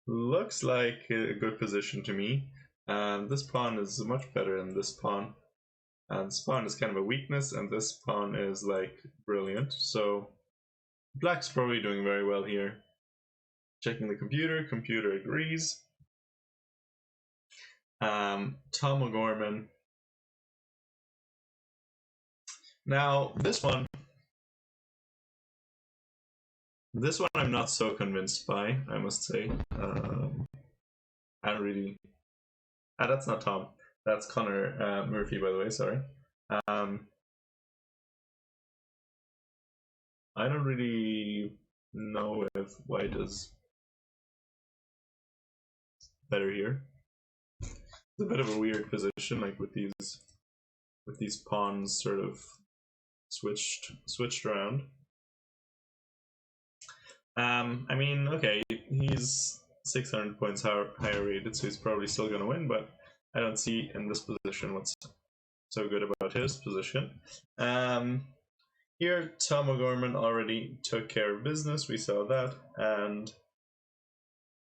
looks like a good position to me. This pawn is much better than this pawn. And this pawn is kind of a weakness, and this pawn is like brilliant. So black's probably doing very well here. Checking the computer agrees. Tom O'Gorman. Now, this one I'm not so convinced by, I must say. I don't really. That's not Tom. That's Connor Murphy, by the way. Sorry. I don't really know if white is better here. It's a bit of a weird position, like with these pawns sort of switched around. I mean, okay, he's 600 points higher rated, so he's probably still going to win, but I don't see in this position what's so good about his position. Here, Tom O'Gorman already took care of business, we saw that, and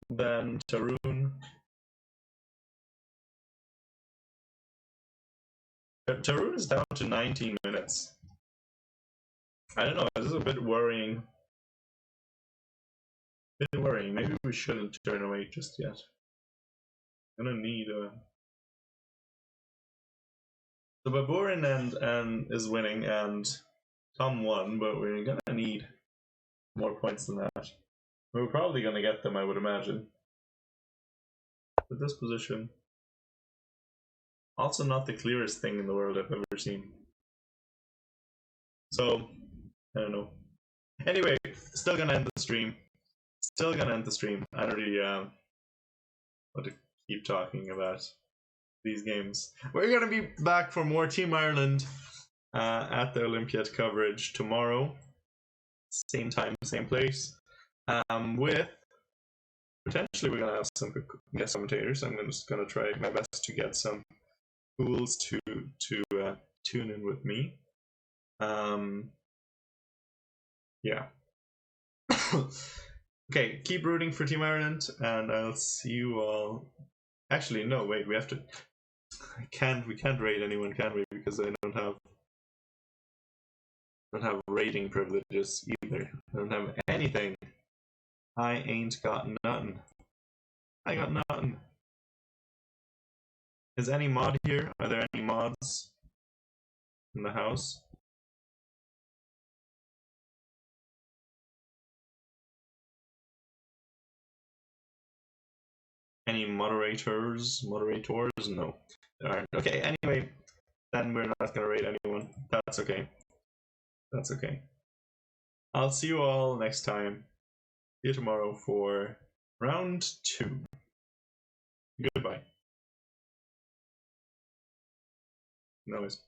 then Tarun. Tarun is down to 19 minutes. I don't know, this is a bit worrying. Maybe we shouldn't turn away just yet. I'm gonna need a. So Baburin and is winning, and Tom won, but we're gonna need more points than that. We're probably gonna get them, I would imagine. But this position, also not the clearest thing in the world I've ever seen. So I don't know. Anyway, still gonna end the stream. I don't really want to keep talking about these games. We're gonna be back for more Team Ireland at the Olympiad coverage tomorrow, same time, same place. With potentially we're gonna have some guest commentators. I'm just gonna try my best to get some fools to tune in with me. Yeah. Okay, keep rooting for Team Ireland, and I'll see you all. Actually, no, wait, we have to. We can't rate anyone, can we? Because I don't have rating privileges either. I don't have anything. I ain't got nothing. I got nothing. Is any mod here? Are there any mods in the house? Any moderators? No, there aren't. Okay, anyway, then we're not gonna rate anyone. That's okay. I'll see you all next time. See you tomorrow for round 2. Goodbye. No worries.